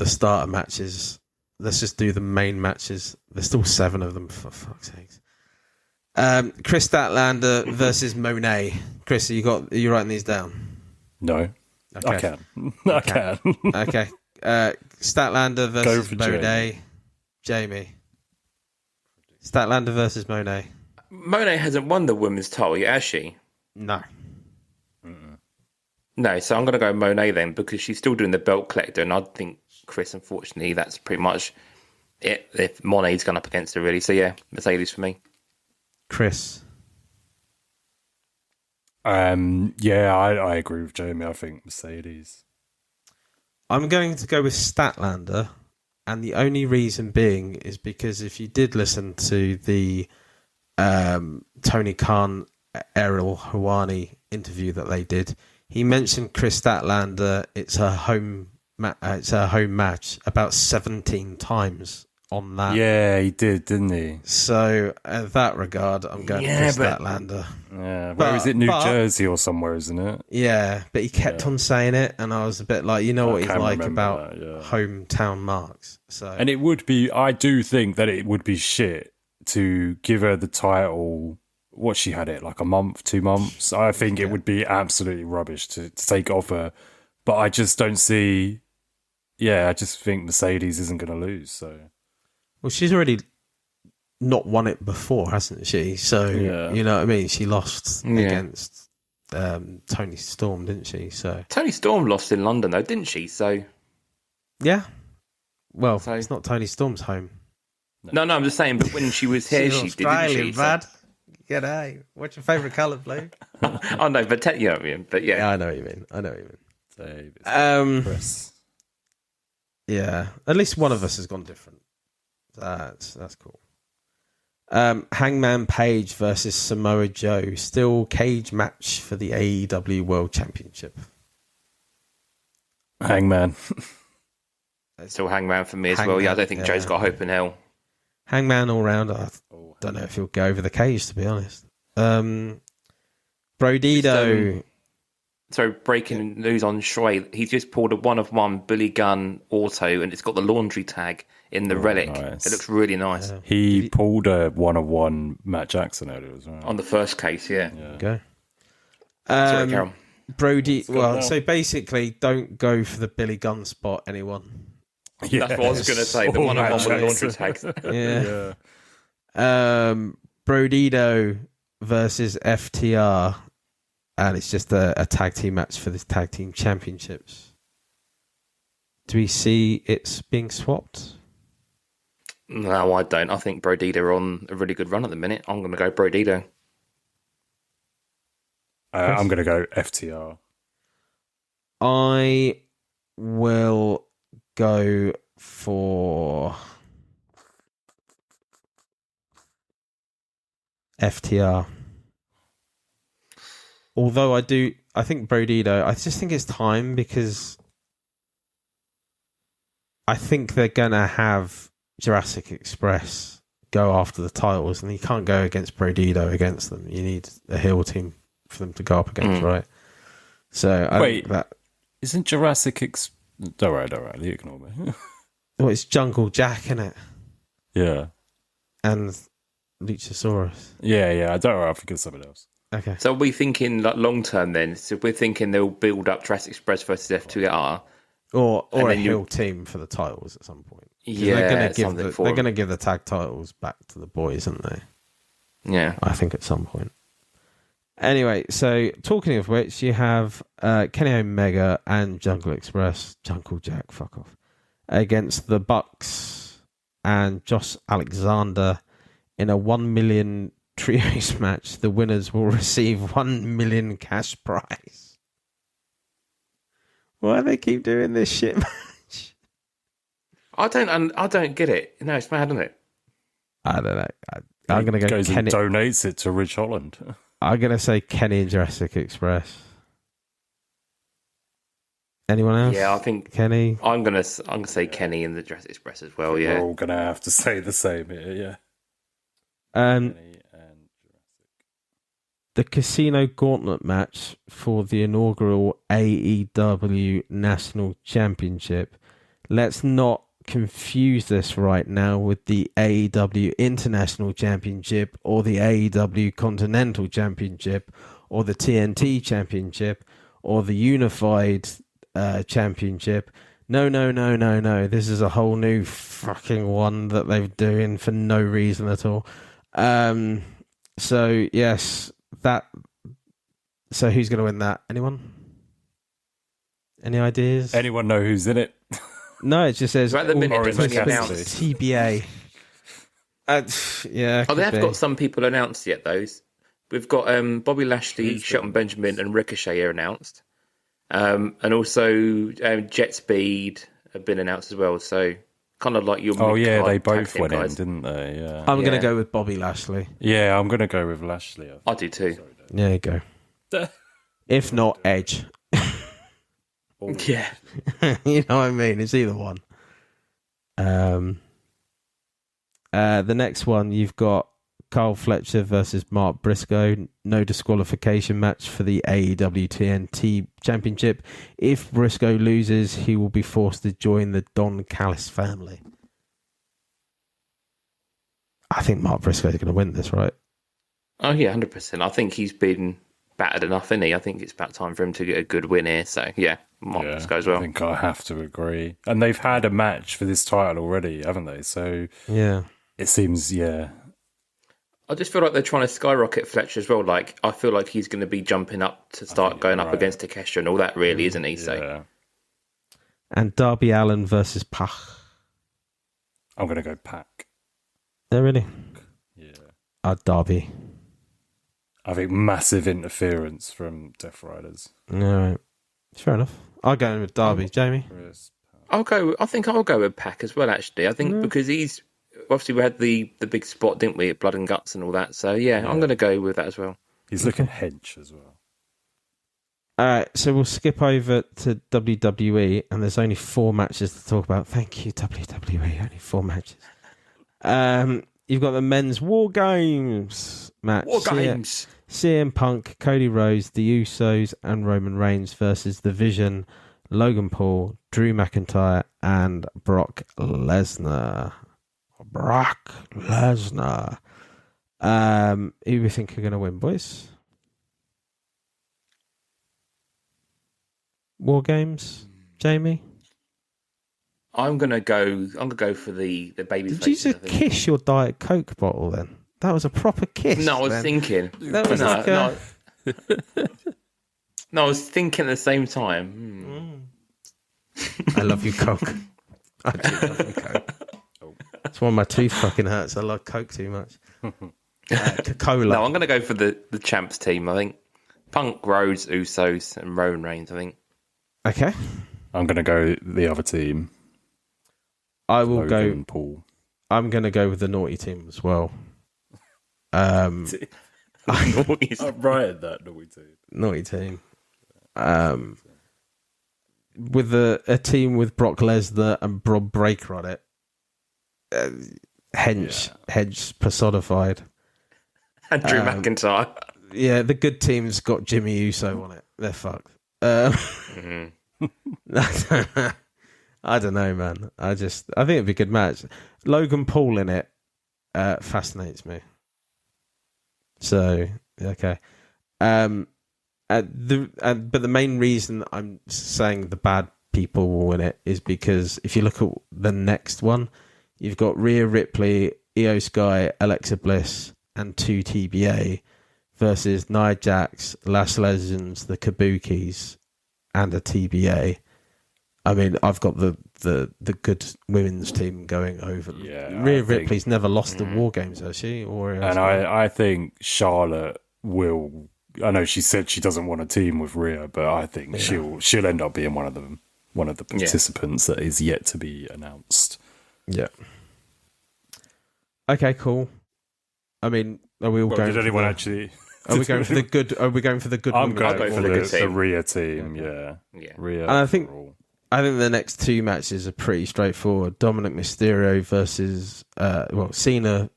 starter matches. Let's just do the main matches. There's still 7 of them, for fuck's sakes. Chris Statlander versus Monet. Chris, are you writing these down?
No. Okay. I can. I can.
Okay. Statlander versus Monet. Jamie. Statlander versus Monet.
Monet hasn't won the women's title yet, has she?
No.
No, so I'm going to go Monet then, because she's still doing the belt collector, and I think Chris, unfortunately, that's pretty much it. If Monet's gone up against her, really. So yeah, Mercedes for me.
Chris.
I agree with Jamie. I think Mercedes.
I'm going to go with Statlander, and the only reason being is because if you did listen to the Tony Khan, Ariel Hawani interview that they did, he mentioned Chris Statlander. It's her home match about 17 times on that.
Yeah, he did, didn't he?
So in that regard, I'm going Chris Statlander.
Yeah, where is it? New Jersey or somewhere, isn't it?
Yeah, but he kept on saying it, and I was a bit like, what he's like about hometown marks. So,
and it would be. I do think that it would be shit to give her the title. What, she had it like a month, 2 months. I think it would be absolutely rubbish to take off her. But I just don't see. Yeah, I just think Mercedes isn't going to lose. So,
well, she's already not won it before, hasn't she? So you know what I mean. She lost against Tony Storm, didn't she? So
Tony Storm lost in London, though, didn't she? So
yeah. Well,
So-
it's not Tony Storm's home.
No, I'm just saying. But when she was here,
She's
she did,
Australian,
didn't she?
bud. G'day. What's your favourite colour, Blue?
Oh no, but you know what I mean. But yeah.
Yeah, I know what you mean.
David, Chris.
Yeah, at least one of us has gone different. That's cool. Hangman Page versus Samoa Joe, still cage match for the AEW World Championship.
Hangman. Still Hangman for me as well. Yeah, I don't think Joe's got hope in hell.
Hangman all round. I don't know if he'll go over the cage, to be honest. Brodito.
So breaking news on Shrey, he's just pulled a 1-of-1 Billy Gunn auto, and it's got the laundry tag in the relic.
Nice.
It looks really nice.
Yeah.
He pulled a 1-of-1 Matt Jackson earlier as well.
On the first case, yeah.
Go.
Sorry, Carol.
Brody. Well, so basically, don't go for the Billy Gunn spot, anyone.
That's what I was going to say. The 1-of-1 with laundry tags.
Yeah. Brodito versus FTR, and it's just a tag team match for the tag team championships. Do we see it's being swapped?
No, I don't. I think Brodito are on a really good run at the minute. I'm going to go Brodito.
I'm going to go FTR.
I will go for FTR. Although I think Brodito, I just think it's time because I think they're going to have Jurassic Express go after the titles, and you can't go against Brodito against them. You need a heel team for them to go up against, right? So I think that
isn't Jurassic All right, you ignore me.
well, it's Jungle Jack, isn't it?
Yeah.
And Luchasaurus.
Yeah, I don't know, I think it's something else.
Okay.
So are we thinking like long term then? So we're thinking they'll build up Jurassic Express versus FTR.
Or a
then
heel team for the titles at some point. 'Cause
Yeah,
they're
something
going to give the tag titles back to the boys, aren't they?
Yeah.
I think at some point. Anyway, so talking of which, you have Kenny Omega and Jungle Jack, fuck off, against the Bucks and Josh Alexander in a 1 million trios match. The winners will receive 1 million cash prize. Why do they keep doing this shit match?
I don't get it. No, it's mad, isn't it?
I don't know. I'm going to go
Goes
Kenny.
and donates it to Rich Holland.
I'm going to say Kenny and Jurassic Express. Anyone else?
Yeah, I think
Kenny.
I'm gonna say Kenny and the Jurassic Express as well. Yeah.
We're all going to have to say the same here, yeah.
Um,
Kenny and Jurassic.
the Casino Gauntlet match for the inaugural AEW National Championship. Let's not confuse this right now with the AEW International Championship or the AEW Continental Championship or the TNT Championship or the Unified Championship. No. This is a whole new fucking one that they're doing for no reason at all. So yes, that. So who's going to win that? Anyone? Any ideas?
Anyone know who's in it?
No, it just says
So at the minute,
Orange
it's only
Cassidy.
announced.
TBA. Yeah.
Oh, they
could
have
be.
got some people announced yet. Those we've got Bobby Lashley, Shelton Benjamin, and Ricochet are announced, and also Jet Speed have been announced as well. So kind of like your
Oh, yeah,
mid-card
they
tag
both
team
went
guys.
in, didn't they? Yeah.
I'm going
Yeah.
to go with Bobby Lashley.
Yeah, I'm going to go with Lashley.
I do too.
There you go. If not, Edge.
Yeah.
You know what I mean? It's either one. The next one, you've got Carl Fletcher versus Mark Briscoe. No disqualification match for the AEW TNT Championship. If Briscoe loses, he will be forced to join the Don Callis family. I think Mark Briscoe is going to win this, right?
Oh yeah, 100%. I think he's been battered enough, isn't he? I think it's about time for him to get a good win here. So yeah, Marcus goes well.
I think I have to agree. And they've had a match for this title already, haven't they? So
Yeah.
it seems, yeah.
I just feel like they're trying to skyrocket Fletcher as well. Like I feel like he's going to be jumping up to start going up against Takeshita and all that, really, isn't he? So
Yeah.
And Darby Allin versus Pach.
I'm going to go Pac.
They're really
Yeah.
Derby.
I think massive interference from Death Riders.
All right, fair enough. I'll go in with Derby. Jamie.
I think I'll go with Pac as well. Actually, I think because he's obviously we had the big spot, didn't we, at Blood and Guts and all that. So yeah. I'm going to go with that as well.
He's looking hench as well.
All right, so we'll skip over to WWE, and there's only 4 matches to talk about. Thank you, WWE. Only 4 matches. You've got the men's War Games match.
War Games.
CM Punk, Cody Rhodes, The Usos, and Roman Reigns versus The Vision, Logan Paul, Drew McIntyre, and Brock Lesnar. Who do we think are going to win, boys? War Games, Jamie.
I'm gonna go for the baby.
Did you just kiss your Diet Coke bottle then? That was a proper kiss.
No, I was thinking.
That was like
No, I was thinking at the same time.
I love you, Coke. I do love you, Coke. It's one of my teeth fucking hurts. I love Coke too much. Coca-Cola.
No, I'm going to go for the champs team. I think Punk, Rhodes, Usos, and Roman Reigns. I think.
Okay.
I'm going to go the other team.
I will
Logan
go.
and Paul.
I'm going to go with the naughty team as well.
I'm right at that naughty team.
Naughty team. With a team with Brock Lesnar and Rob Breaker on it. Hedge personified.
And Drew McIntyre.
Yeah, the good team's got Jimmy Uso on it. They're fucked. I don't know, man. I think it'd be a good match. Logan Paul in it fascinates me. So okay, but the main reason I'm saying the bad people will win it is because if you look at the next one, you've got Rhea Ripley, Io Sky, Alexa Bliss, and 2 TBA versus Nia Jax, Lash Legends, the Kabukis, and a TBA. I mean, I've got the good women's team going over them.
Yeah,
Rhea Ripley's never lost the War Games, has she?
And I think Charlotte will. I know she said she doesn't want a team with Rhea, but I think she'll end up being one of them, one of the participants that is yet to be announced.
Yeah. Okay, cool. I mean, are we all going?
Did anyone actually?
Are we going for the good? Are we going for the good?
I'm going
for
the Rhea team. Yeah. Rhea.
And I think the next 2 matches are pretty straightforward. Dominic Mysterio versus Cena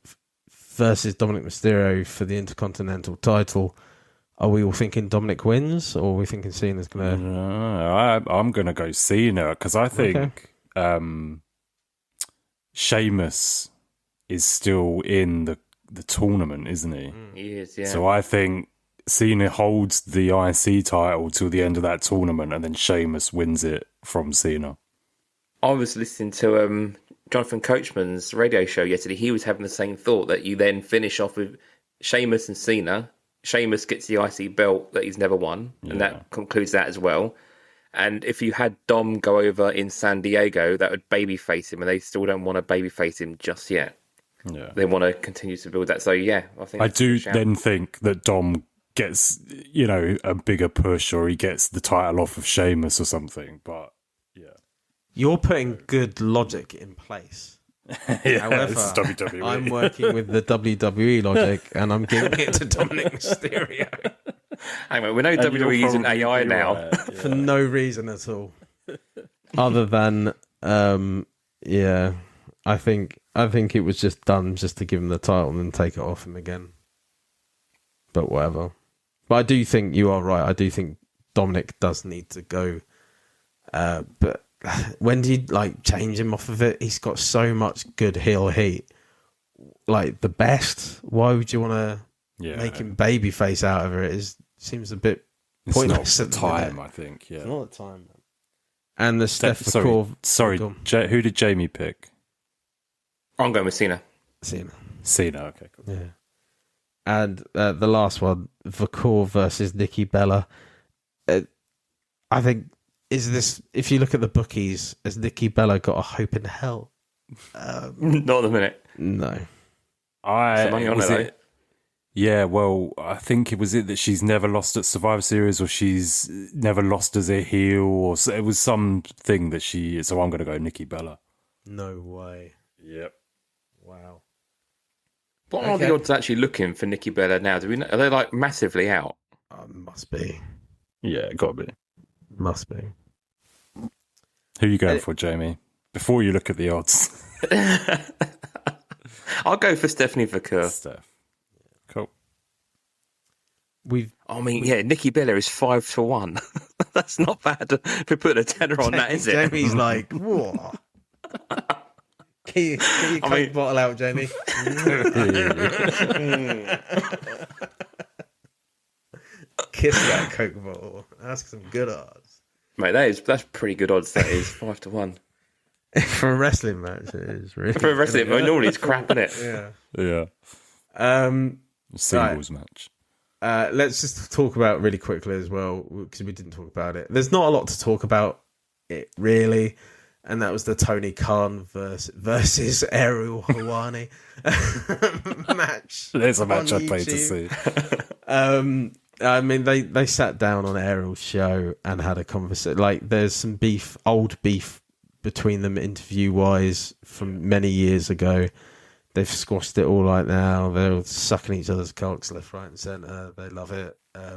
versus Dominic Mysterio for the Intercontinental title. Are we all thinking Dominic wins, or are we thinking Cena's going to...
No, I'm going to go Cena, because I think Sheamus is still in the tournament, isn't he?
He is, yeah.
So I think Cena holds the IC title till the end of that tournament, and then Sheamus wins it from Cena.
I was listening to Jonathan Coachman's radio show yesterday. He was having the same thought, that you then finish off with Sheamus and Cena. Sheamus gets the IC belt that he's never won, and that concludes that as well. And if you had Dom go over in San Diego, that would babyface him, and they still don't want to babyface him just yet.
Yeah,
they want to continue to build that. So yeah, I
do then think that Dom gets a bigger push, or he gets the title off of Sheamus or something. But yeah,
you're putting good logic in place. However,
WWE.
I'm working with the WWE logic, and I'm giving it to Dominic Mysterio.
Hang on, we know WWE using AI now
for no reason at all, other than I think it was just done just to give him the title and then take it off him again. But whatever. But I do think you are right. I do think Dominic does need to go, but. When do you change him off of it? He's got so much good heel heat, the best. Why would you want to make him babyface out of it? It seems a bit pointless.
It's not the time, I think. Yeah,
it's not the time. Man. And the
Sorry, who did Jamie pick?
I'm going with Cena.
Cena. Okay, cool.
Yeah. And the last one, Vakor versus Nikki Bella. I think. Is this, if you look at the bookies, has Nikki Bella got a hope in hell
Not at the minute.
No.
Some money on it.
Yeah, well, I think it was that she's never lost at Survivor Series, or she's never lost as a heel, or it was something that she. So I'm going to go Nikki Bella.
No way.
Yep.
Wow.
What are the odds actually looking for Nikki Bella now? Do we know, are they like massively out?
Must be.
Yeah, got to be.
Must be.
Who are you going for, Jamie? Before you look at the odds.
I'll go for Stephanie Vaquer.
Steph. Cool.
Nikki Bella is 5-1. That's not bad. If we put a tenner on that, is it?
Jamie's like, whoa. Can you Coke bottle out, Jamie? Kiss that Coke bottle. That's some good odds.
Mate, that's pretty good odds. That is 5-1
for a wrestling match. It is really
for a wrestling match. Normally it's crap, isn't it?
Yeah. Singles match.
Let's just talk about really quickly as well, because we didn't talk about it. There's not a lot to talk about it really, and that was the Tony Khan versus Ariel Helwani match.
There's a match I'd pay to see.
I mean, they sat down on Ariel's show and had a conversation. Like, there's some old beef between them interview-wise from many years ago. They've squashed it all right now. They're all sucking each other's cocks left, right, and centre. They love it.
I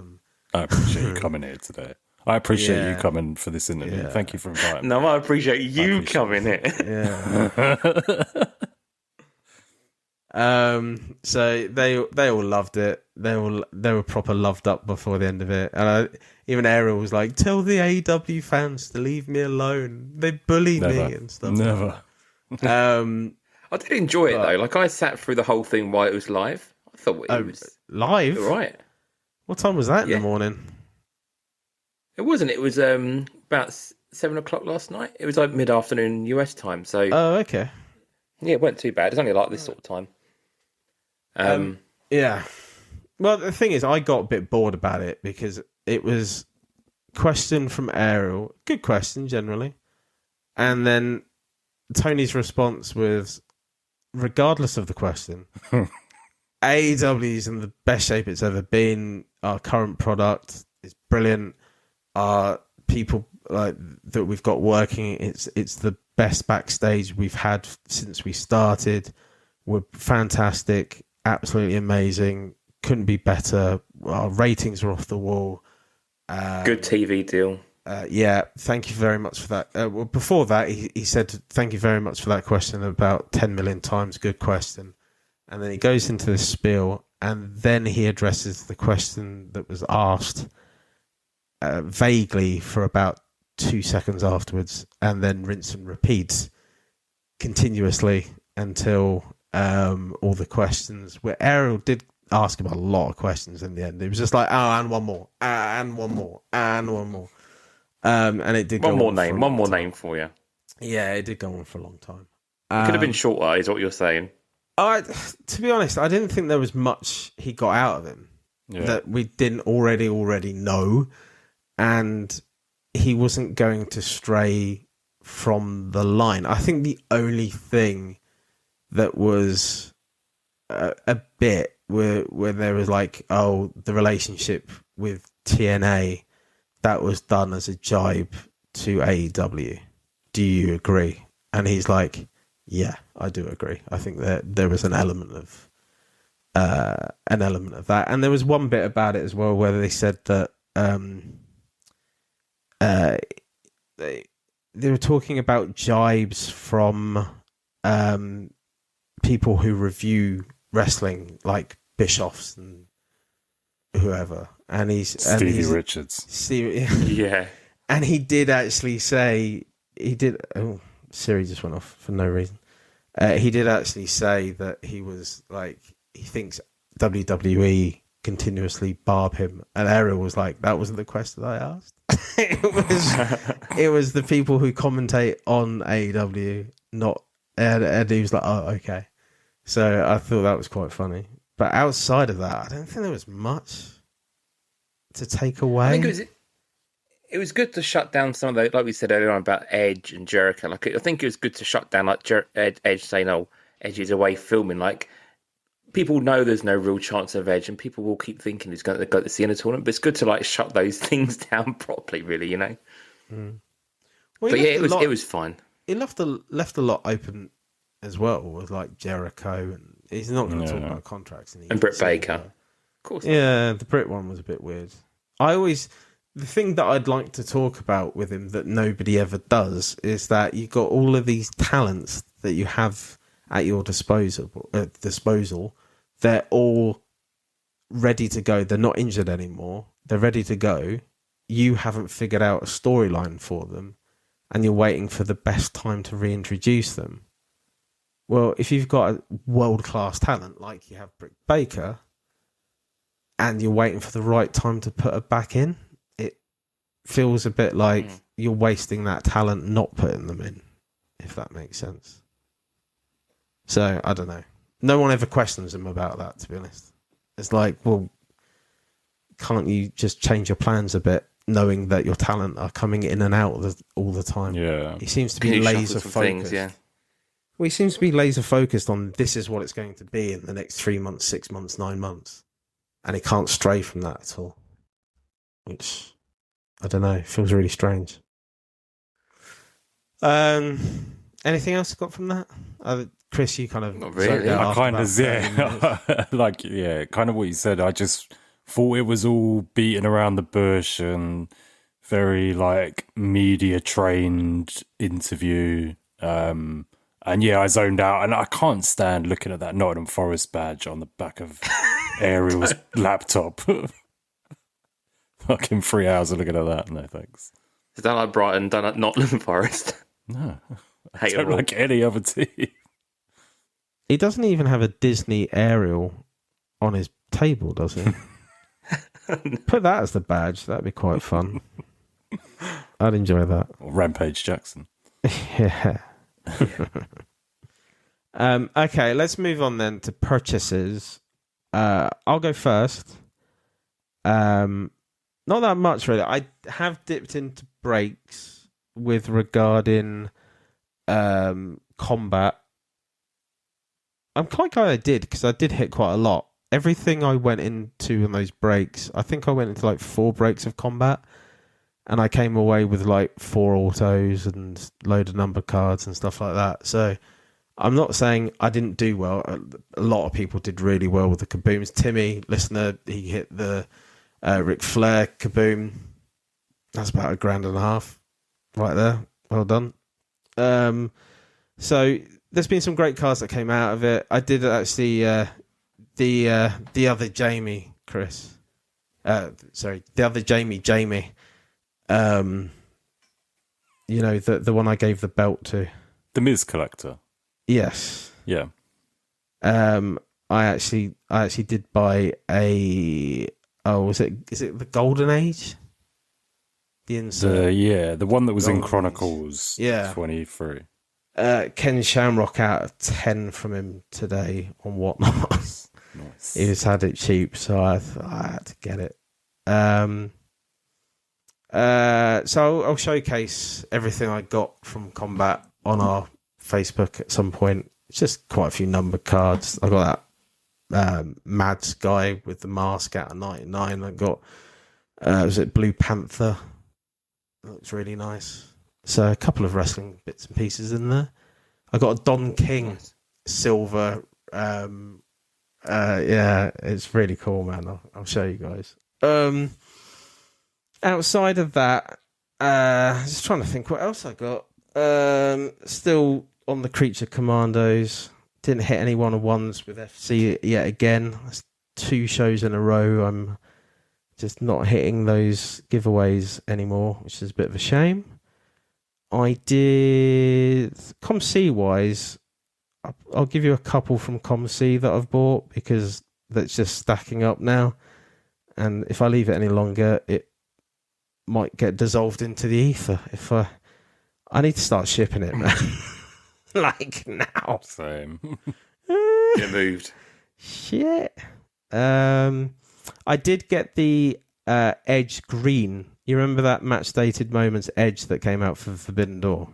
appreciate you coming here today. I appreciate you coming for this interview.
Yeah.
Thank you for inviting me.
No, I appreciate you coming here.
Yeah. So they all loved it. They were proper loved up before the end of it. And even Ariel was like, "Tell the AEW fans to leave me alone. They bully me and stuff."
Never.
I did enjoy it though. Like, I sat through the whole thing while it was live. I thought it was
live.
all right.
What time was that in the morning?
It wasn't. It was about 7 o'clock last night. It was like mid-afternoon US time. So
okay.
Yeah, it wasn't too bad. It's only like this sort of time.
Yeah. Well, the thing is, I got a bit bored about it because it was question from Ariel, good question generally, and then Tony's response was, regardless of the question, AEW's in the best shape it's ever been. Our current product is brilliant. Our people like that we've got working, it's the best backstage we've had since we started. We're fantastic, absolutely amazing. Couldn't be better. Our ratings are off the wall.
Good TV deal.
Yeah, thank you very much for that. Well, before that, he said, thank you very much for that question about 10 million times. Good question. And then he goes into this spiel, and then he addresses the question that was asked vaguely for about 2 seconds afterwards, and then rinse and repeats continuously until all the questions, where Ariel did ask him a lot of questions in the end. It was just like, and one more, and one more, and one more. And it did
one
go
more
on
name, one more name for you.
Yeah, it did go on for a long time.
Could have been shorter, is what you're saying.
To be honest, I didn't think there was much he got out of him that we didn't already know, and he wasn't going to stray from the line. I think the only thing that was a bit where there was like, oh, the relationship with TNA, that was done as a jibe to AEW. Do you agree? And he's like, yeah, I do agree. I think that there was an element of that. And there was one bit about it as well where they said that they were talking about jibes from people who review wrestling, like Bischoffs and whoever. And
Stevie Richards.
Yeah.
And he did actually say, oh, Siri just went off for no reason. He did actually say that he was like, he thinks WWE continuously barb him. And Ariel was like, that wasn't the question I asked. it was the people who commentate on AEW, not, and he was like, oh, okay. So I thought that was quite funny. But outside of that, I don't think there was much to take away.
I think it was good to shut down some of the, like we said earlier on about Edge and Jericho. Like, I think it was good to shut down like Edge saying, "Oh, Edge is away filming." Like, people know there's no real chance of Edge, and people will keep thinking he's going to go to the end of the tournament. But it's good to like shut those things down properly, really.
Well,
But yeah, it was fine.
He left a lot open as well with like Jericho, and he's not going to talk about contracts.
And Britt Baker, of course.
Yeah, the Brit one was a bit weird. The thing that I'd like to talk about with him that nobody ever does is that you've got all of these talents that you have at your disposal. They're all ready to go. They're not injured anymore. They're ready to go. You haven't figured out a storyline for them, and you're waiting for the best time to reintroduce them. Well, if you've got a world-class talent like you have Britt Baker, and you're waiting for the right time to put her back in, it feels a bit like you're wasting that talent not putting them in, if that makes sense. So, I don't know. No one ever questions him about that, to be honest. It's like, well, can't you just change your plans a bit, knowing that your talent are coming in and out all the time?
Yeah.
He seems to be laser focused. Well, he seems to be laser focused on this is what it's going to be in the next 3 months, 6 months, 9 months. And he can't stray from that at all. Which, I don't know, feels really strange. Anything else got from that? Chris, you kind of...
Not really.
I kind of, yeah. Kind of what you said. I just thought it was all beaten around the bush and very, like, media-trained interview. And yeah, I zoned out, and I can't stand looking at that Nottingham Forest badge on the back of Ariel's laptop. Fucking 3 hours of looking at that. No, thanks.
Is that like Brighton, done at Nottingham Forest?
No. I don't like any other team.
He doesn't even have a Disney Ariel on his table, does he? Put that as the badge. That'd be quite fun. I'd enjoy that.
Or Rampage Jackson.
Yeah. Okay, let's move on then to purchases. I'll go first. Not that much really. I have dipped into breaks with regarding combat. I'm quite glad I did, because I did hit quite a lot. Everything I went into in those breaks, I think I went into like 4 breaks of combat, and I came away with like 4 autos and load of number cards and stuff like that. So I'm not saying I didn't do well. A lot of people did really well with the kabooms. Timmy, listener, he hit the Ric Flair kaboom. That's about $1,500 right there. Well done. So there's been some great cards that came out of it. I did actually the other Jamie, Chris. The other Jamie. You know, the one I gave the belt to.
The Miz collector.
Yes.
Yeah.
I actually did buy a. Oh, is it the Golden Age? The insert.
The one that was
Golden
in Chronicles.
Yeah.
23.
Ken Shamrock out of 10 from him today on Whatnot.
Nice.
He just had it cheap, so I had to get it. So I'll showcase everything I got from Combat on our Facebook at some point. It's just quite a few numbered cards. I got that Mads guy with the mask out of 99. I got was it Blue Panther? That looks really nice. So a couple of wrestling bits and pieces in there. I got a Don King silver. Yeah, it's really cool, man. I'll show you guys. Outside of that, just trying to think what else I got. Still on the Creature Commandos. Didn't hit any 1-on-1s with FC yet again. That's 2 shows in a row. I'm just not hitting those giveaways anymore, which is a bit of a shame. I did ComC wise. I'll give you a couple from ComC that I've bought, because that's just stacking up now. And if I leave it any longer, it might get dissolved into the ether. If I need to start shipping it, man. Like now.
Same.
Get moved.
Shit. I did get the Edge green You remember that match dated moments Edge that came out for Forbidden Door?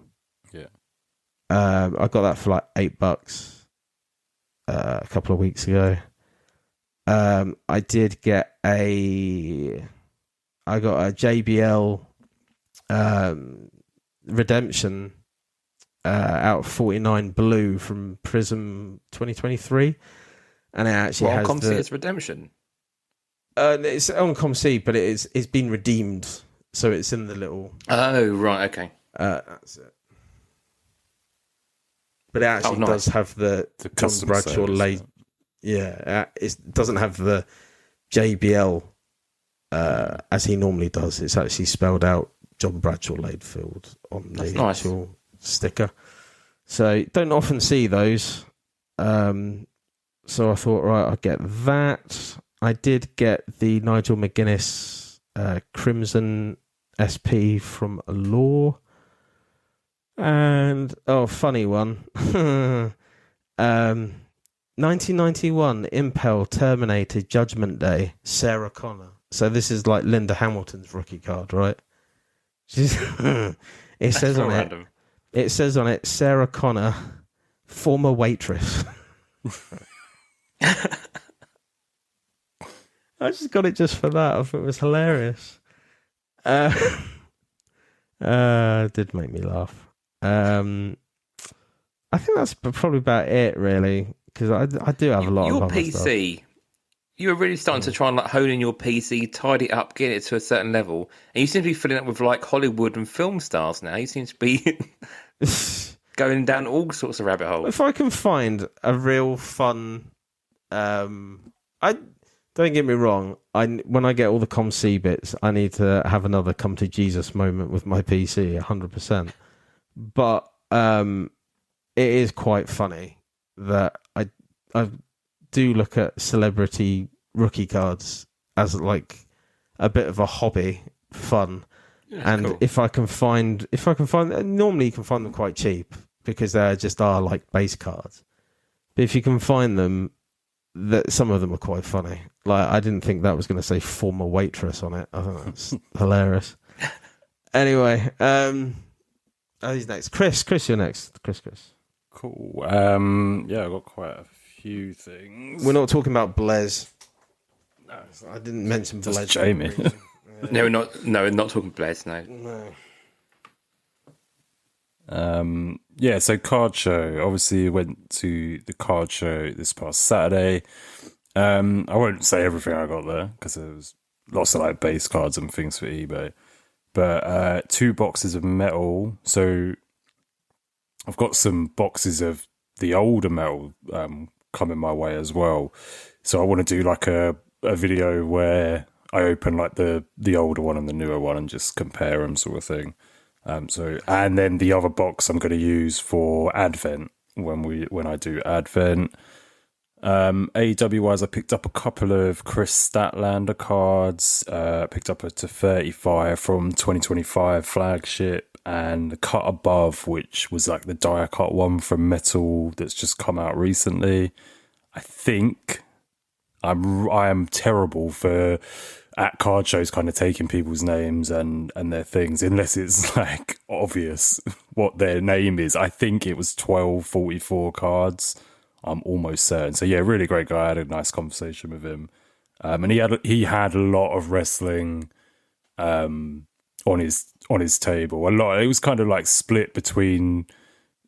Yeah.
I got that for like $8 a couple of weeks ago. I did get I got a JBL Redemption out of 49 blue from Prism 2023, and it actually has
it's Redemption.
It's on ComC, but it's been redeemed, so it's in the little.
Oh right, okay.
That's it. But it actually
nice.
does have the John Bradshaw laid. Yeah, it doesn't have the JBL as he normally does. It's actually spelled out John Bradshaw Laidfield on the actual sticker. So don't often see those. So I thought, right, I'll get that. I did get the Nigel McGuinness Crimson SP from Allure. And, funny one. 1991 Impel Terminator Judgment Day, Sarah Connor. So this is like Linda Hamilton's rookie card, right? It says on
random.
It says on it, Sarah Connor, former waitress. I just got it just for that. I thought it was hilarious. It did make me laugh. I think that's probably about it, really, because I do have a lot of other
PC.
Stuff.
You were really starting to try and like hone in your PC, tidy it up, get it to a certain level, and you seem to be filling up with like Hollywood and film stars now. You seem to be going down all sorts of rabbit holes.
If I can find a real fun, I don't get me wrong. When I get all the ComC bits, I need to have another come to Jesus moment with my PC, 100%. But it is quite funny that I do look at celebrity rookie cards as like a bit of a hobby, fun.
Yeah,
and
cool.
if I can find, normally you can find them quite cheap because they just are like base cards. But if you can find them, that some of them are quite funny. Like I didn't think that was going to say former waitress on it. I think that's hilarious. Anyway, who's next? Chris, you're next. Chris.
Cool. Yeah, I got quite a few things.
We're not talking about Blaise. No, I didn't mention
Just
Blaise.
Jamie.
No, we're not talking Blaise, no.
Yeah, so card show. Obviously, went to the card show this past Saturday. I won't say everything I got there because there was lots of like base cards and things for eBay. But 2 boxes of metal. So I've got some boxes of the older metal coming my way as well. So I want to do like a video where I open like the older one and the newer one and just compare them, sort of thing. And then the other box I'm going to use for Advent when I do Advent. AEW wise, I picked up a couple of Chris Statlander cards. Picked up a to 35 from 2025 flagship, and the cut above, which was like the die cut one from Metal that's just come out recently. I think I am terrible for at card shows kind of taking people's names and their things, unless it's like obvious what their name is. I think it was 1244 cards. I'm almost certain. So yeah, really great guy. I had a nice conversation with him. And he had a lot of wrestling on his table. A lot. It was kind of like split between,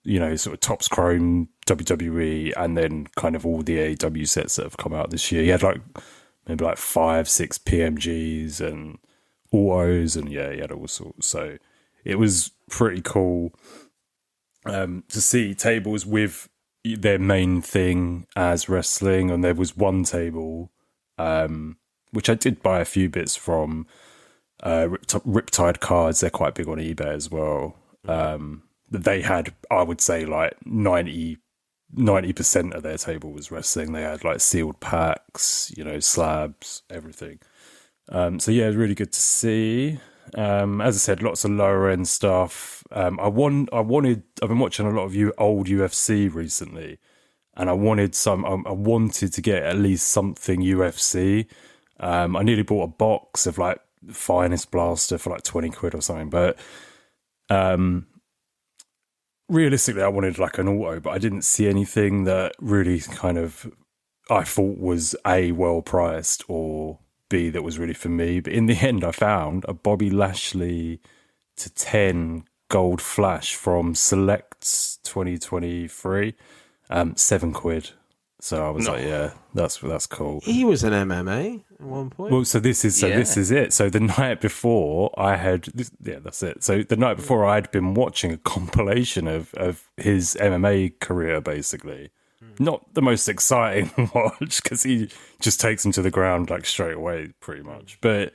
you know, sort of Topps Chrome WWE and then kind of all the AEW sets that have come out this year. He had like maybe like 5-6 PMGs and autos, and yeah, he had all sorts. So it was pretty cool to see tables with their main thing as wrestling. And there was one table which I did buy a few bits from, Riptide Cards. They're quite big on eBay as well. They had, I would say, like 90% of their table was wrestling. They had like sealed packs, you know, slabs, everything. So yeah, it was really good to see. As I said, lots of lower end stuff. I've been watching a lot of old UFC recently, and I wanted to get at least something UFC. I nearly bought a box of like finest blaster for like 20 quid or something. But realistically, I wanted like an auto, but I didn't see anything that really kind of I thought was A, well priced, or B, that was really for me. But in the end, I found a Bobby Lashley to 10 gold flash from Selects 2023, 7 quid. So I was like, yeah, that's cool.
He was an MMA at one point.
Well, this is it. So the night before that's it. So the night before I'd been watching a compilation of his MMA career, basically. Not the most exciting watch because he just takes him to the ground like straight away, pretty much. But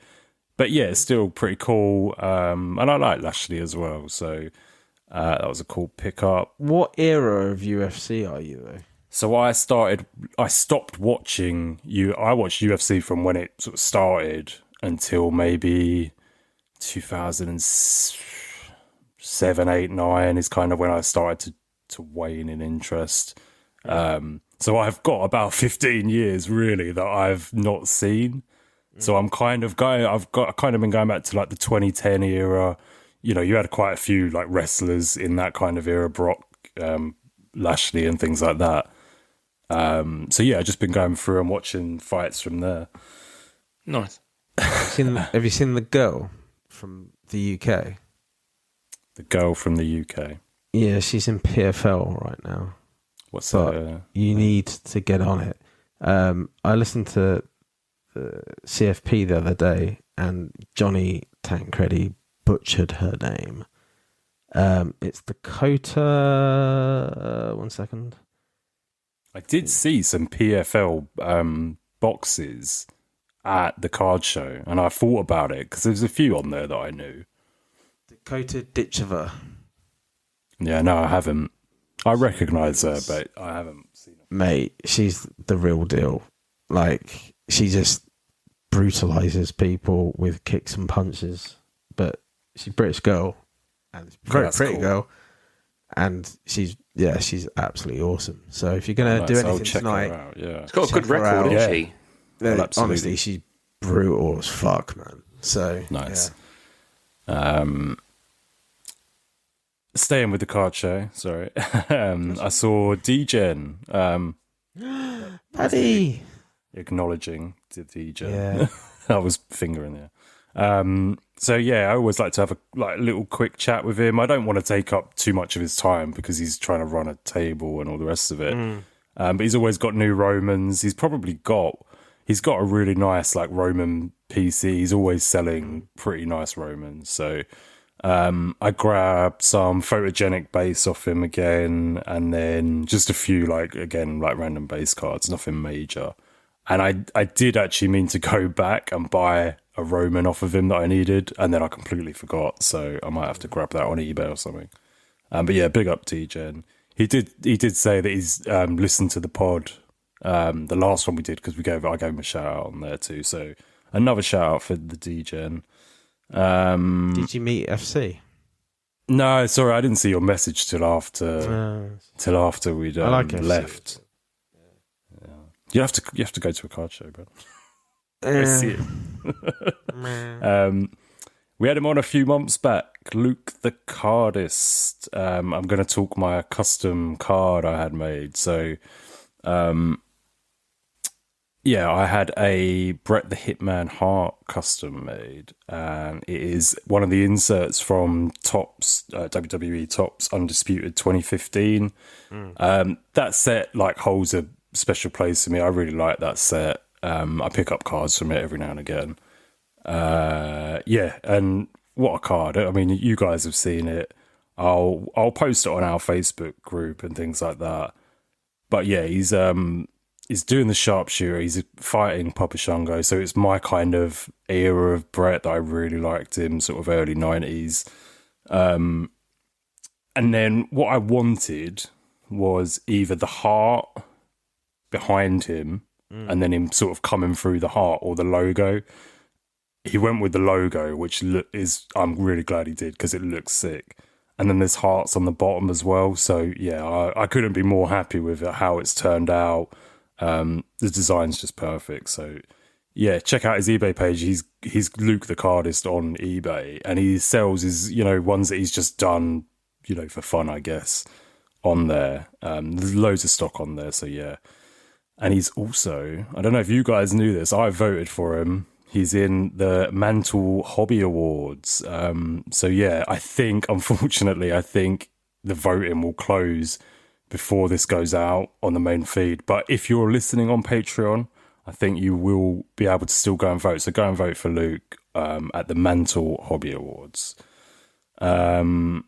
yeah, it's still pretty cool. And I like Lashley as well. So that was a cool pickup.
What era of UFC are you though?
So I stopped watching I watched UFC from when it sort of started until maybe 2007, 8, 9 is kind of when I started to wane in interest. So I've got about 15 years really that I've not seen. So I'm kind of been going back to like the 2010 era. You know, you had quite a few like wrestlers in that kind of era, Brock, Lashley and things like that. So yeah, I've just been going through and watching fights from there.
Nice.
Have you seen the girl from the UK?
The girl from the UK.
Yeah, she's in PFL right now.
What's
but
that?
You need to get on it. I listened to the CFP the other day, and Johnny Tancredi butchered her name. It's Dakota. 1 second.
I did see some PFL boxes at the card show, and I thought about it because there's a few on there that I knew.
Dakota Ditcheva.
Yeah, no, I haven't. I recognise her, but I haven't seen her.
Mate, she's the real deal. Like, she just brutalises people with kicks and punches. But she's a British girl, and very pretty girl. And she's absolutely awesome. So if you're going to do anything tonight...
Out, yeah.
She's got a good record, hasn't she?
Well,
honestly, she's brutal as fuck, man. So,
nice. Yeah. Staying with the card show, sorry. I saw D-Gen.
Paddy!
Acknowledging the D-Gen.
Yeah.
I was fingering there. So yeah, I always like to have a little quick chat with him. I don't want to take up too much of his time because he's trying to run a table and all the rest of it. But he's always got new Romans. He's got a really nice Roman PC. He's always selling pretty nice Romans. So I grabbed some photogenic base off him again, and then just a few random base cards, nothing major. And I did actually mean to go back and buy a Roman off of him that I needed, and then I completely forgot. So I might have to grab that on eBay or something. But yeah, big up D-Gen. He did say that he's listened to the pod, the last one we did, because I gave him a shout out on there too. So another shout out for the D-Gen.
Did you meet FC?
No, sorry, I didn't see your message till after we'd left. You have to go to a card show, bro. I see it. We had him on a few months back. Luke the Cardist. I'm going to talk my custom card I had made. So, yeah, I had a Bret the Hitman Hart custom made, and it is one of the inserts from Topps WWE Topps Undisputed 2015. That set holds a special place to me. I really like that set. I pick up cards from it every now and again. Yeah, and what a card. I mean, you guys have seen it. I'll post it on our Facebook group and things like that. But yeah, he's doing the sharpshooter. He's fighting Papa Shango. So it's my kind of era of Bret that I really liked him, sort of early 90s. And then what I wanted was either the heart behind him and then him sort of coming through the heart, or the logo. He went with the logo, which I'm really glad he did because it looks sick. And then there's hearts on the bottom as well. So yeah, I couldn't be more happy with how it's turned out. The design's just perfect. So yeah, check out his eBay page. He's Luke the Cardist on eBay, and he sells his, ones that he's just done, for fun, I guess, on there. There's loads of stock on there, so yeah. And he's also, I don't know if you guys knew this, I voted for him. He's in the Mantle Hobby Awards. So yeah, unfortunately, I think the voting will close before this goes out on the main feed. But if you're listening on Patreon, I think you will be able to still go and vote. So go and vote for Luke at the Mantle Hobby Awards. EPAC,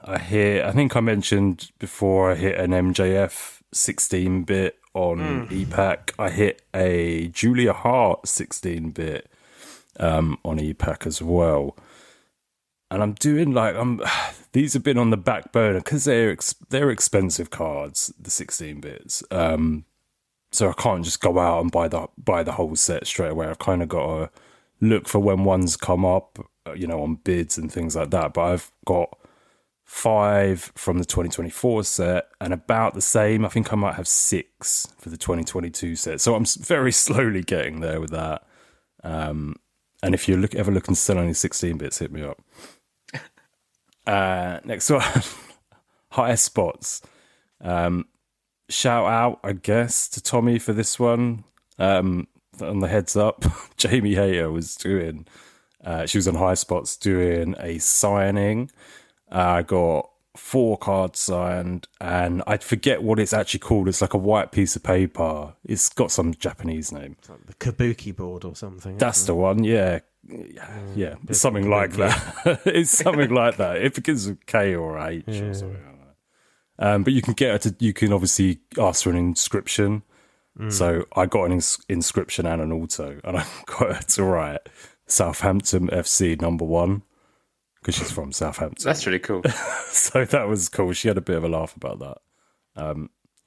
I think I mentioned before I hit an MJF 16-bit on EPAC. I hit a Julia Hart 16-bit on EPAC as well. And I'm doing these have been on the back burner because they're expensive cards, the 16-bits. So I can't just go out and buy the whole set straight away. I've kind of got to look for when ones come up, on bids and things like that. But I've got 5 from the 2024 set and about the same. I think I might have 6 for the 2022 set. So I'm very slowly getting there with that. And if you're ever looking to sell any 16-bits, hit me up. Next one, high spots. Shout out, I guess, to Tommy for this one. On the heads up, Jamie Hayter was doing. She was on high spots doing a signing. I got 4 cards signed, and I forget what it's actually called. It's like a white piece of paper. It's got some Japanese name.
It's like the Kabuki board or something.
That's the one, yeah. Yeah, it's something like that. It's something like that. It begins with K or H or something like that. But you can you can obviously ask for an inscription. So I got an inscription and an auto, and I got her to write Southampton FC number 1 because she's from Southampton.
That's really cool.
So that was cool. She had a bit of a laugh about that.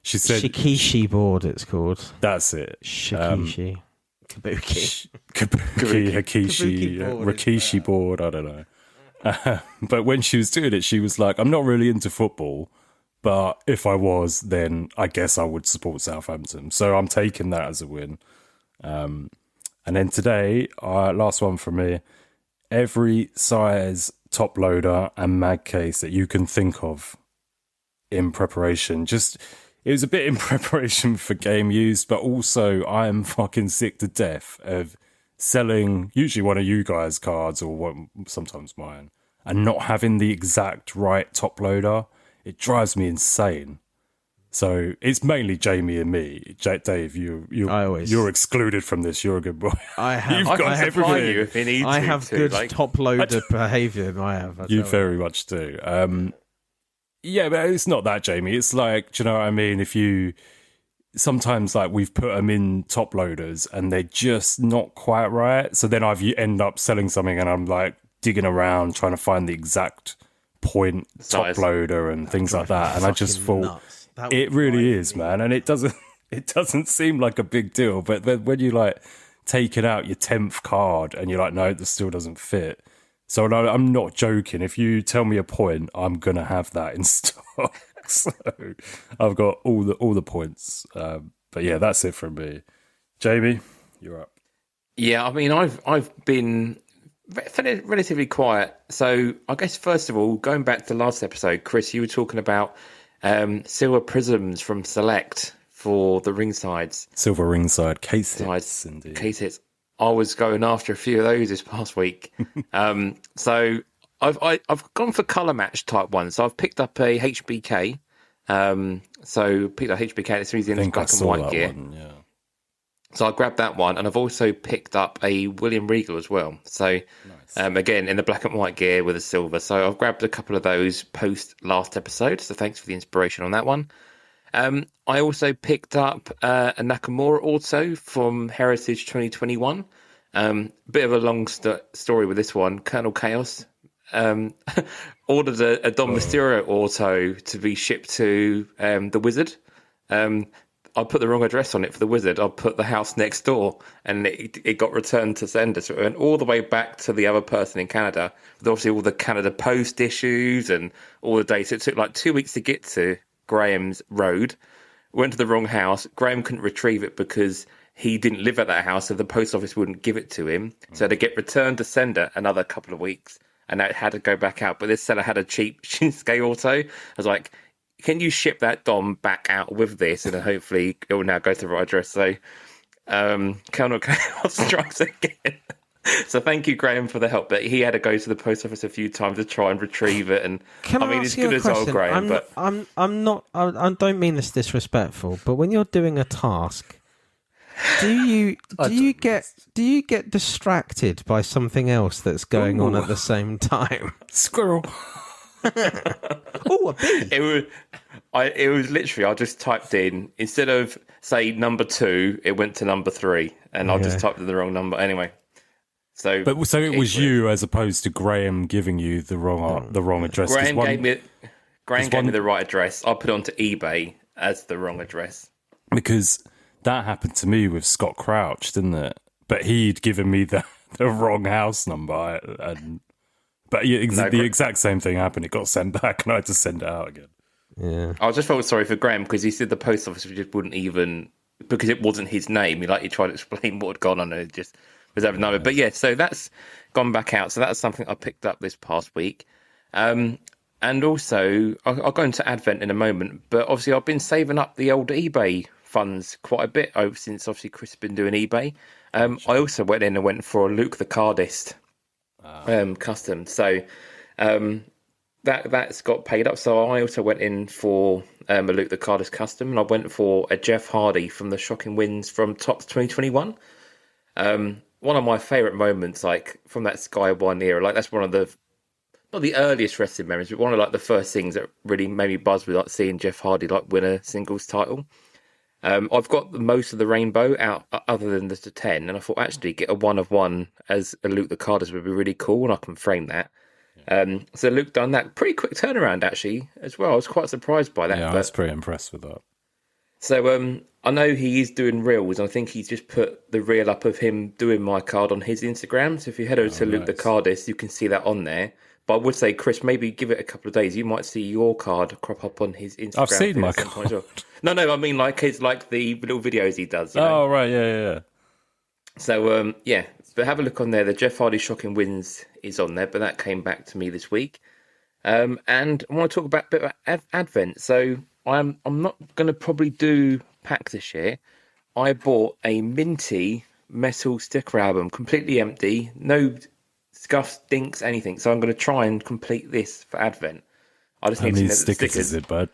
She said
Shikishi board, it's called.
That's it.
Shikishi.
Kabuki, Hakishi, Rikishi board, I don't know. But when she was doing it, she was like, I'm not really into football, but if I was, then I guess I would support Southampton. So I'm taking that as a win. And then today, last one from me, every size top loader and mag case that you can think of in preparation. It was a bit in preparation for Game Used, but also I am fucking sick to death of selling usually one of you guys' cards or sometimes mine and not having the exact right top loader. It drives me insane. So it's mainly Jamie and me. Dave, you're excluded from this. You're a good boy.
I have.
I can supply you if you need
I
to.
have good top loader behaviour.
You very much do. Yeah, but it's not that, Jamie. It's like, do you know what I mean? If you sometimes we've put them in top loaders and they're just not quite right. So then you end up selling something and I'm like digging around trying to find the exact point top loader and things like that. And I just thought it really is, man. And it doesn't seem like a big deal. But when you taking out your 10th card and you're like, no, this still doesn't fit. So no, I'm not joking. If you tell me a point, I'm gonna have that in stock. So I've got all the points. But yeah, that's it from me. Jamie, you're up.
Yeah, I mean, I've been relatively quiet. So I guess first of all, going back to last episode, Chris, you were talking about silver prisms from Select for the ringsides.
Silver ringside case hits, indeed.
Case hits. I was going after a few of those this past week. So I've gone for colour match type ones. So I've picked up a HBK. So picked up HBK. This means in black and white gear.
One, yeah.
So I grabbed that one, and I've also picked up a William Regal as well. So nice. Again in the black and white gear with a silver. So I've grabbed a couple of those post last episode. So thanks for the inspiration on that one. I also picked up a Nakamura auto from Heritage 2021. Bit of a long story with this one. Colonel Chaos ordered a Dom Mysterio auto to be shipped to the Wizard. I put the wrong address on it for the Wizard. I put the house next door, and it got returned to sender. So it went all the way back to the other person in Canada, with obviously all the Canada Post issues and all the dates. It took 2 weeks to get to Graham's Road. Went to the wrong house. Graham couldn't retrieve it because he didn't live at that house, so the post office wouldn't give it to him. So to get returned to sender another couple of weeks, and it had to go back out. But this seller had a cheap Shinsuke Auto. I was like, can you ship that Dom back out with this, and then hopefully it will now go to the right address. So Colonel Chaos strikes again. So thank you, Graham, for the help. But he had to go to the post office a few times to try and retrieve it. And
I mean, it's good as old Graham. I'm not. I don't mean this disrespectful, but when you're doing a task, do you get distracted by something else that's going on at the same time?
Squirrel.
Oh, a bee.
It was literally, I just typed in, instead of say number 2, it went to number 3, and I just typed in the wrong number anyway. So it was
you as opposed to Graham giving you the wrong address.
Graham gave me the right address. I put it onto eBay as the wrong address.
Because that happened to me with Scott Crouch, didn't it? But he'd given me the wrong house number, the exact same thing happened. It got sent back, and I had to send it out again.
Yeah,
I just felt sorry for Graham because he said the post office just wouldn't even, because it wasn't his name. He tried to explain what had gone on, and it just was over number. But yeah, so that's gone back out. So that's something I picked up this past week. And also, I'll go into Advent in a moment, but obviously I've been saving up the old eBay funds quite a bit since obviously Chris has been doing eBay. I also went for a Luke the Cardist custom. So that's got paid up. So I also went in for a Luke the Cardist custom, and I went for a Jeff Hardy from the Shocking Wins from Tops 2021. One of my favourite moments, from that Sky One era, that's one of the, not the earliest wrestling memories, but one of the first things that really made me buzz with seeing Jeff Hardy win a singles title. I've got most of the rainbow out other than the 10, and I thought actually get a 1-of-1 as a Luke the Cardist would be really cool, and I can frame that. So Luke done that pretty quick turnaround actually as well. I was quite surprised by that.
Yeah, I was pretty impressed with that.
So I know he is doing reels, and I think he's just put the reel up of him doing my card on his Instagram. So if you head over to Luke the Cardist, you can see that on there. But I would say, Chris, maybe give it a couple of days. You might see your card crop up on his Instagram.
I've seen my card.
Well. No, I mean the little videos he does.
Oh, right, yeah.
So, but have a look on there. The Jeff Hardy Shocking Wins is on there, but that came back to me this week. And I want to talk about a bit about Advent. So I'm not going to probably do packs this year. I bought a minty metal sticker album, completely empty, no scuffs, dinks, anything. So I'm going to try and complete this for Advent. I just need to know
stickers is it, bud?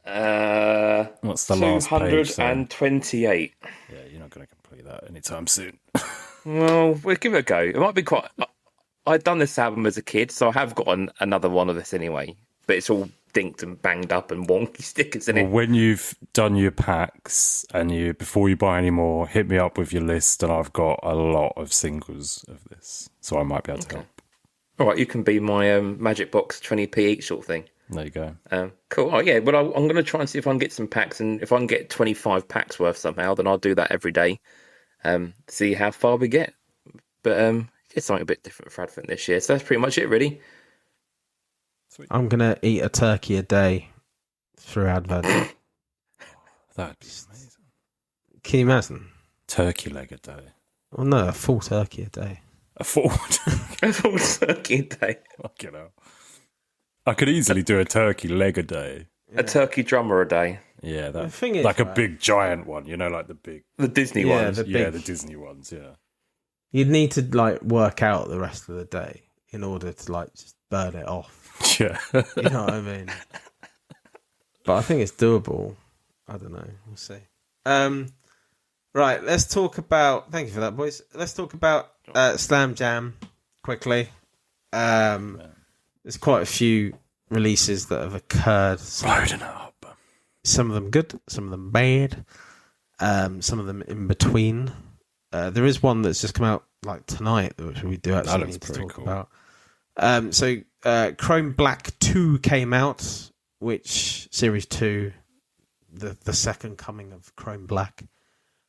What's the last page?
228.
Yeah, you're not going to complete that anytime soon.
Well, we'll give it a go. It might be quite. I'd done this album as a kid, so I have got another one of this anyway. But it's all dinked and banged up and wonky stickers in it.
When you've done your packs and before you buy any more, hit me up with your list, and I've got a lot of singles of this, so I might be able to help.
All right, you can be my magic box 20p each sort of thing.
There you go.
Cool. Oh, yeah, but I'm going to try and see if I can get some packs, and if I can get 25 packs worth somehow, then I'll do that every day. See how far we get. But it's something a bit different for Advent this year. So that's pretty much it, really.
Sweet. I'm going to eat a turkey a day through Advent.
That'd be amazing.
Can you imagine?
Turkey leg a day.
Well, no, a full turkey a day.
A full
turkey a day.
Fucking hell. I could easily do a turkey leg a day.
Yeah. A turkey drummer a day.
Yeah,
the thing is,
a big giant one, the
Disney ones.
The Disney ones, yeah.
You'd need to work out the rest of the day in order to just burn it off.
Yeah.
You know what I mean? But I think it's doable. I don't know. We'll see. Right, let's talk about... Thank you for that, boys. Let's talk about Slam Jam quickly. There's quite a few releases that have occurred.
Loading up.
Some of them good, some of them bad, some of them in between. There is one that's just come out tonight, which we do actually need to talk about. So Chrome Black 2 came out, which Series 2, the second coming of Chrome Black.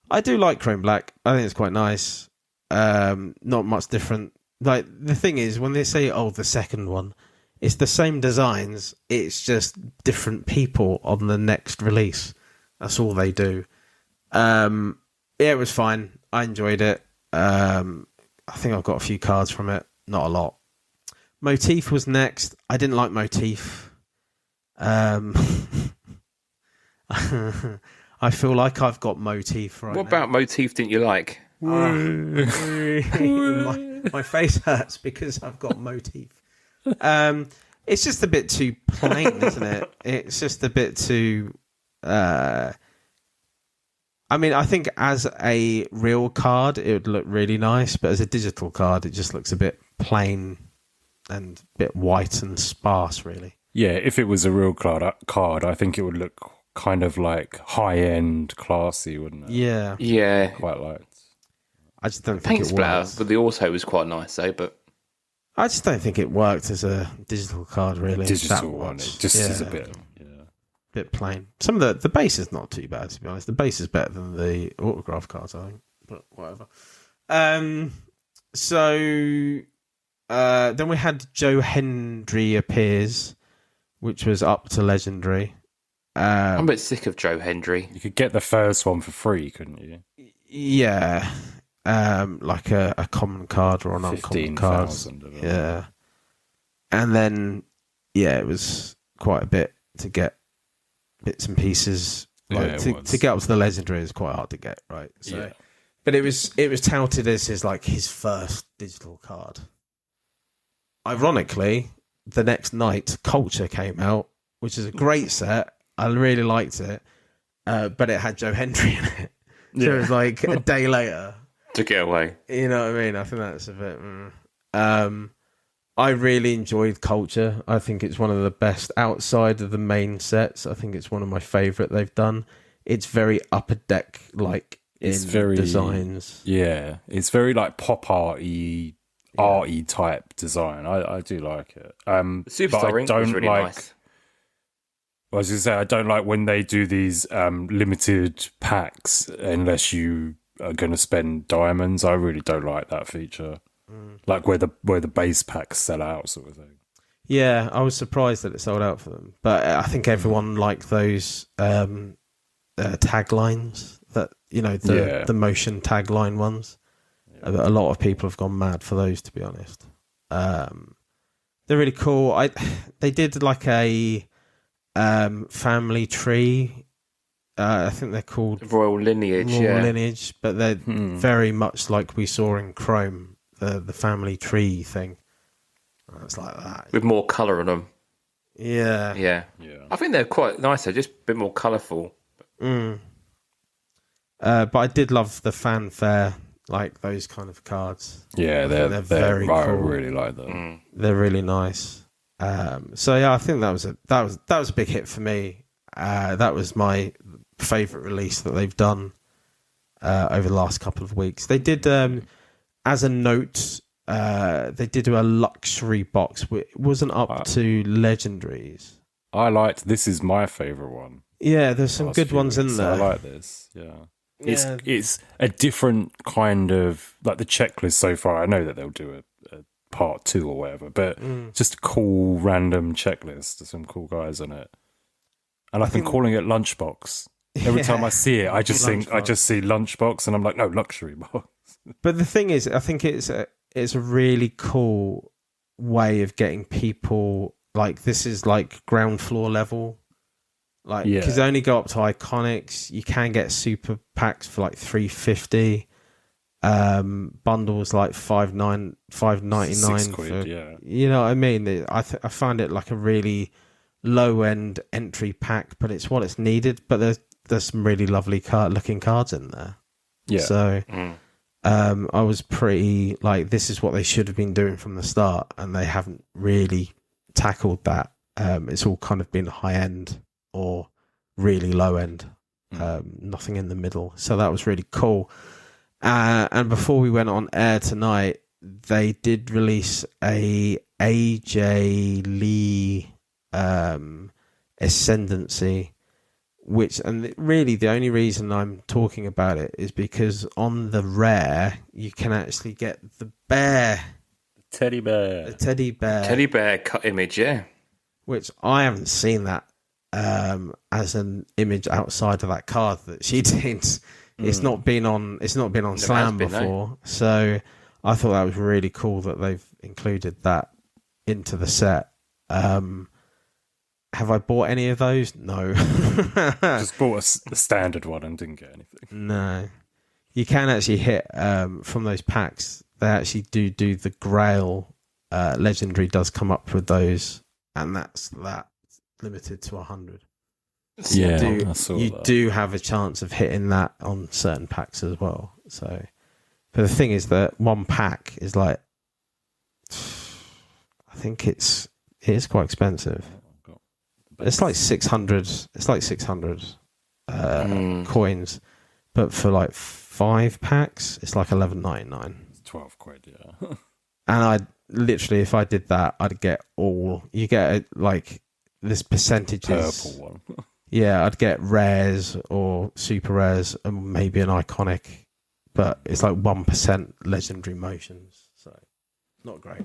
I do like Chrome Black. I think it's quite nice. Not much different. The thing is, when they say, the second one, it's the same designs. It's just different people on the next release. That's all they do. It Yeah, it was fine. I enjoyed it. I think I've got a few cards from it. Not a lot. Motif was next. I didn't like Motif. I feel like I've got Motif right
What
now.
about Motif didn't you like?
My face hurts because I've got Motif. It's just a bit too plain, isn't it? It's just a bit too... I mean, I think as a real card, it would look really nice, but as a digital card, it just looks a bit plain and a bit white and sparse, really.
Yeah, if it was a real card, I think it would look kind of like high-end, classy, wouldn't it?
Yeah.
Quite liked.
I just don't think
Paint
it
splatter,
works.
but the auto was quite nice, though. But
I just don't think it worked as a digital card, really.
Digital
that
one,
much.
it just is a bit...
Bit plain. Some of the base is not too bad, to be honest. The base is better than the autograph cards, I think. But whatever. So then we had Joe Hendry appears, which was up to legendary.
I'm a bit sick of Joe Hendry.
You could get the first one for free, couldn't you?
Yeah. Like a common card or an uncommon card.
15,000.
Yeah. And then, yeah, it was quite a bit to get bits and pieces. Like to get up to the legendary is quite hard to get, right? So,
yeah.
But it was touted as his first digital card. Ironically, the next night, Culture came out, which is a great set. I really liked it, but it had Joe Hendry in it. So it was like a day later.
To get away.
You know what I mean? I think that's a bit... I really enjoyed Culture. I think it's one of the best outside of the main sets. I think it's one of my favourite they've done. It's very upper deck like in designs.
Yeah, it's very like pop arty type design. I do like it.
Superstar Ring was really nice.
I was going to say, I don't like when they do these limited packs unless you are going to spend diamonds. I really don't like that feature. Like where the base packs sell out, sort of thing.
Yeah, I was surprised that it sold out for them, but I think everyone liked those taglines that the motion tagline ones. Yeah. A lot of people have gone mad for those, to be honest. They're really cool. They did like a family tree. I think they're called
Royal Lineage,
but they're very much like we saw in Chrome. The family tree thing. It's like that.
With more colour on them.
Yeah.
I think they're quite nice. They're just a bit more colourful.
But I did love the fanfare, like those kind of cards.
Yeah, they're very cool. I really like them.
They're really nice. So yeah, I think that was a big hit for me. That was my favourite release that they've done over the last couple of weeks. They did. As a note, they did do a luxury box. It wasn't up to legendaries.
I liked. This is my favourite one.
Yeah, there's some good ones in there.
I like this. Yeah. It's a different kind of like the checklist so far. I know that they'll do a part 2 or whatever, but just a cool random checklist. There's some cool guys on it, and I've been calling it Lunchbox. Every time I see it, I just see Lunchbox, and I'm like, no, luxury box.
But the thing is, I think it's a really cool way of getting people, like, this is like ground floor level, like, because they only go up to Iconics. You can get super packs for like $3.50, bundles like $5.99 for, you know what I mean? I find it like a really low end entry pack, but it's what it's needed. But there's some really lovely looking cards in there. Yeah. So. I was pretty like, this is what they should have been doing from the start, and they haven't really tackled that. It's all kind of been high end or really low end, nothing in the middle. So that was really cool. And before we went on air tonight, they did release a AJ Lee Ascendancy. And really the only reason I'm talking about it is because on the rare you can actually get the teddy bear
cut image,
which I haven't seen that as an image outside of that card that she did. It's not been on Slam
been, no.
before, so I thought that was really cool that they've included that into the set. Have I bought any of those? No.
Just bought a standard one and didn't get anything.
No. You can actually hit from those packs. They actually do the Grail Legendary does come up with those, and that's limited to 100. So
Yeah, I saw
you
that.
do have a chance of hitting that on certain packs as well. So, but the thing is that one pack is like, I think it is quite expensive. It's like 600. It's like 600 coins, but for like 5 packs, it's like 11.99.
12 quid, yeah.
And I literally, if I did that, I'd get you get like this percentages.
Purple one.
Yeah, I'd get rares or super rares and maybe an iconic, but it's like 1% legendary motions, so not great.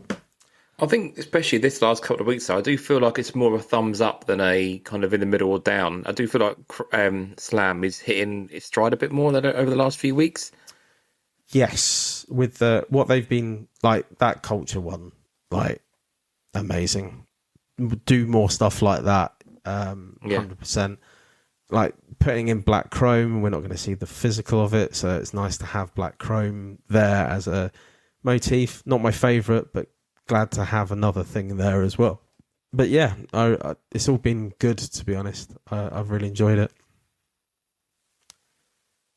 I think, especially this last couple of weeks, I do feel like it's more of a thumbs up than a kind of in the middle or down. I do feel like Slam is hitting its stride a bit more than over the last few weeks.
Yes, with what they've been like, that culture one, like amazing. Do more stuff like that. 100%. Like putting in black chrome, we're not going to see the physical of it, so it's nice to have black chrome there as a motif. Not my favourite, but glad to have another thing there as well. But yeah, it's all been good, to be honest. I've really enjoyed it.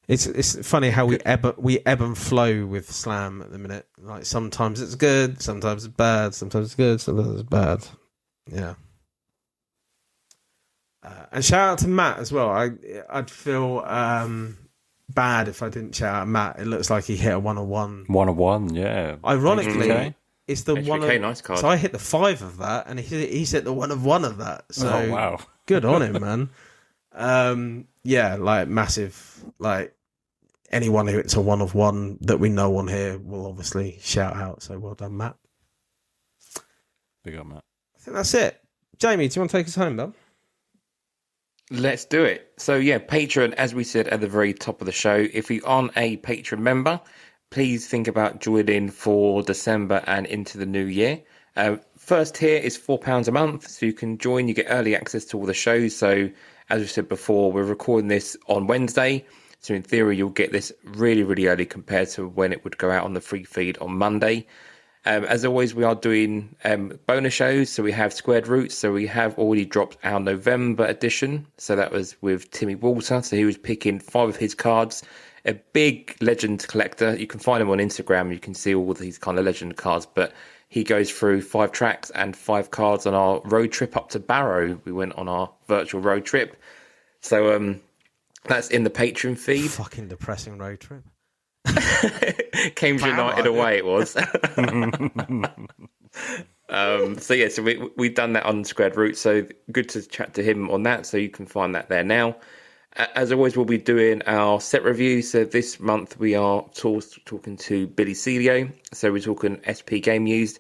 It's funny how we ebb and flow with Slam at the minute. Like sometimes it's good, sometimes it's bad, sometimes it's good, sometimes it's bad. Yeah. And shout out to Matt as well. I'd feel bad if I didn't shout out Matt. It looks like he hit a 101.
101, yeah.
Ironically,
HBK?
it's the
HBK,
one of,
nice card.
So I hit the 5 of that, and he's hit the 1 of 1 of that. So
Oh, wow.
good on him, man. Yeah, like massive. Like anyone who hits a 1 of 1 that we know on here will obviously shout out. So well done, Matt.
Big up, Matt.
I think that's it. Jamie, do you want to take us home, Bill?
Let's do it. So yeah, Patreon, as we said at the very top of the show, if you aren't a Patreon member, please think about joining for December and into the new year. First tier is £4 a month, so you can join. You get early access to all the shows. So as we said before, we're recording this on Wednesday. So in theory, you'll get this really, really early compared to when it would go out on the free feed on Monday. As always, we are doing bonus shows. So we have Squared Roots. So we have already dropped our November edition. So that was with Timmy Walter. So he was picking 5 of his cards. A big legend collector. You can find him on Instagram. You can see all these kind of legend cards. But he goes through 5 tracks and 5 cards on our road trip up to Barrow. We went on our virtual road trip. So that's in the Patreon feed.
Fucking depressing road trip.
Cambridge United away it was. So yeah, so we've done that on Squared Root, so good to chat to him on that, so you can find that there now. As always, we'll be doing our set review. So this month we are talking to Billy Celio, so we're talking SP Game Used.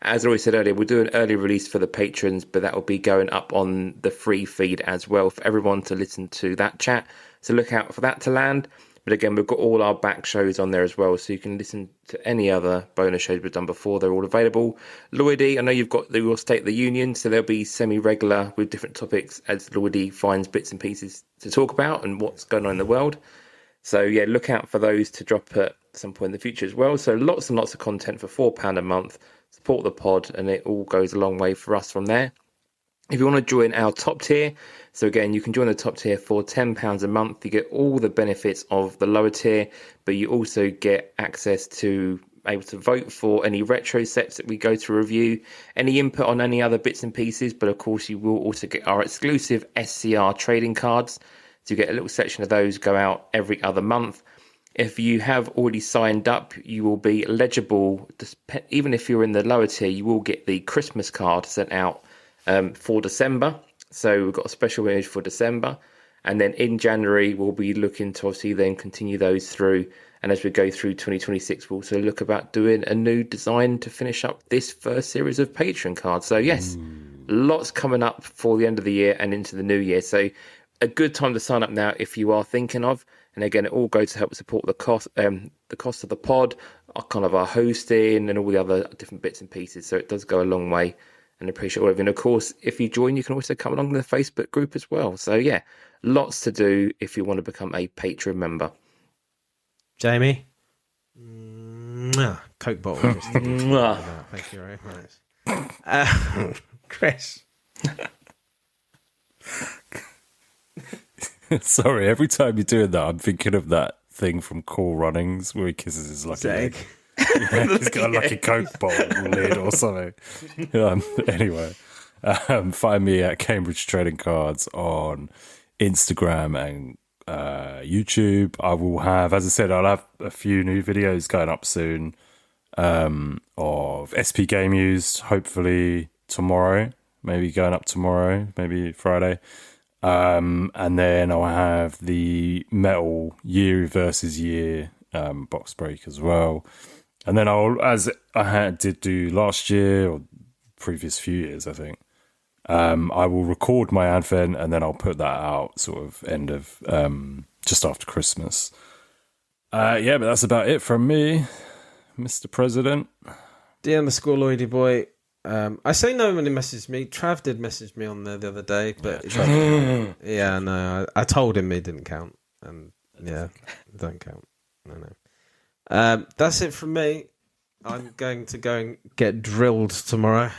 As I always said earlier, we'll do an early release for the patrons, but that will be going up on the free feed as well for everyone to listen to that chat, so look out for that to land. But again, we've got all our back shows on there as well, so you can listen to any other bonus shows we've done before. They're all available. Lloydie, I know you've got your State of the Union, so they'll be semi-regular with different topics as Lloydie finds bits and pieces to talk about and what's going on in the world. So yeah, look out for those to drop at some point in the future as well. So lots and lots of content for £4 a month. Support the pod, and it all goes a long way for us from there. If you want to join our top tier, so again, you can join the top tier for £10 a month. You get all the benefits of the lower tier, but you also get access to able to vote for any retro sets that we go to review, any input on any other bits and pieces, but of course you will also get our exclusive SCR trading cards. So you get a little section of those go out every other month. If you have already signed up, you will be eligible, even if you're in the lower tier, you will get the Christmas card sent out for December. So we've got a special image for December, and then in January we'll be looking to obviously then continue those through, and as we go through 2026 we'll also look about doing a new design to finish up this first series of Patreon cards. So yes, lots coming up for the end of the year and into the new year. So a good time to sign up now if you are thinking of. And again, it all goes to help support the cost of the pod, kind of our hosting and all the other different bits and pieces. So it does go a long way, and appreciate all of you. And of course, if you join, you can also come along to the Facebook group as well. So yeah, lots to do if you want to become a Patreon member.
Jamie, Coke bottle. Just thank you very much. Chris.
Sorry, every time you're doing that, I'm thinking of that thing from Cool Runnings where he kisses his lucky egg. Yeah, he's got a lucky Coke bottle lid or something. Anyway, find me at Cambridge Trading Cards on Instagram and YouTube. I will have, as I said, I'll have a few new videos going up soon of SP Game Used, hopefully tomorrow, maybe going up tomorrow, maybe Friday. And then I'll have the Metal Year versus Year box break as well. And then I'll, as I did do last year or previous few years, I think, I will record my advent and then I'll put that out sort of end of just after Christmas. Yeah, but that's about it from me, Mr. President.
Dear underscore Lloydie boy. I say nobody messaged me. Trav did message me on there the other day, but yeah, no, I told him it didn't count, and yeah, it doesn't count. No. That's it from me. I'm going to go and get drilled tomorrow.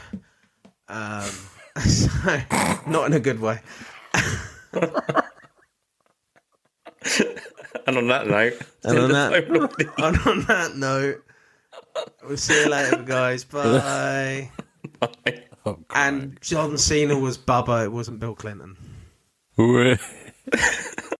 So, not in a good way.
And on that note,
on that note, we'll see you later, guys. Bye.
Bye.
Oh,
and John Cena was Bubba. It wasn't Bill Clinton.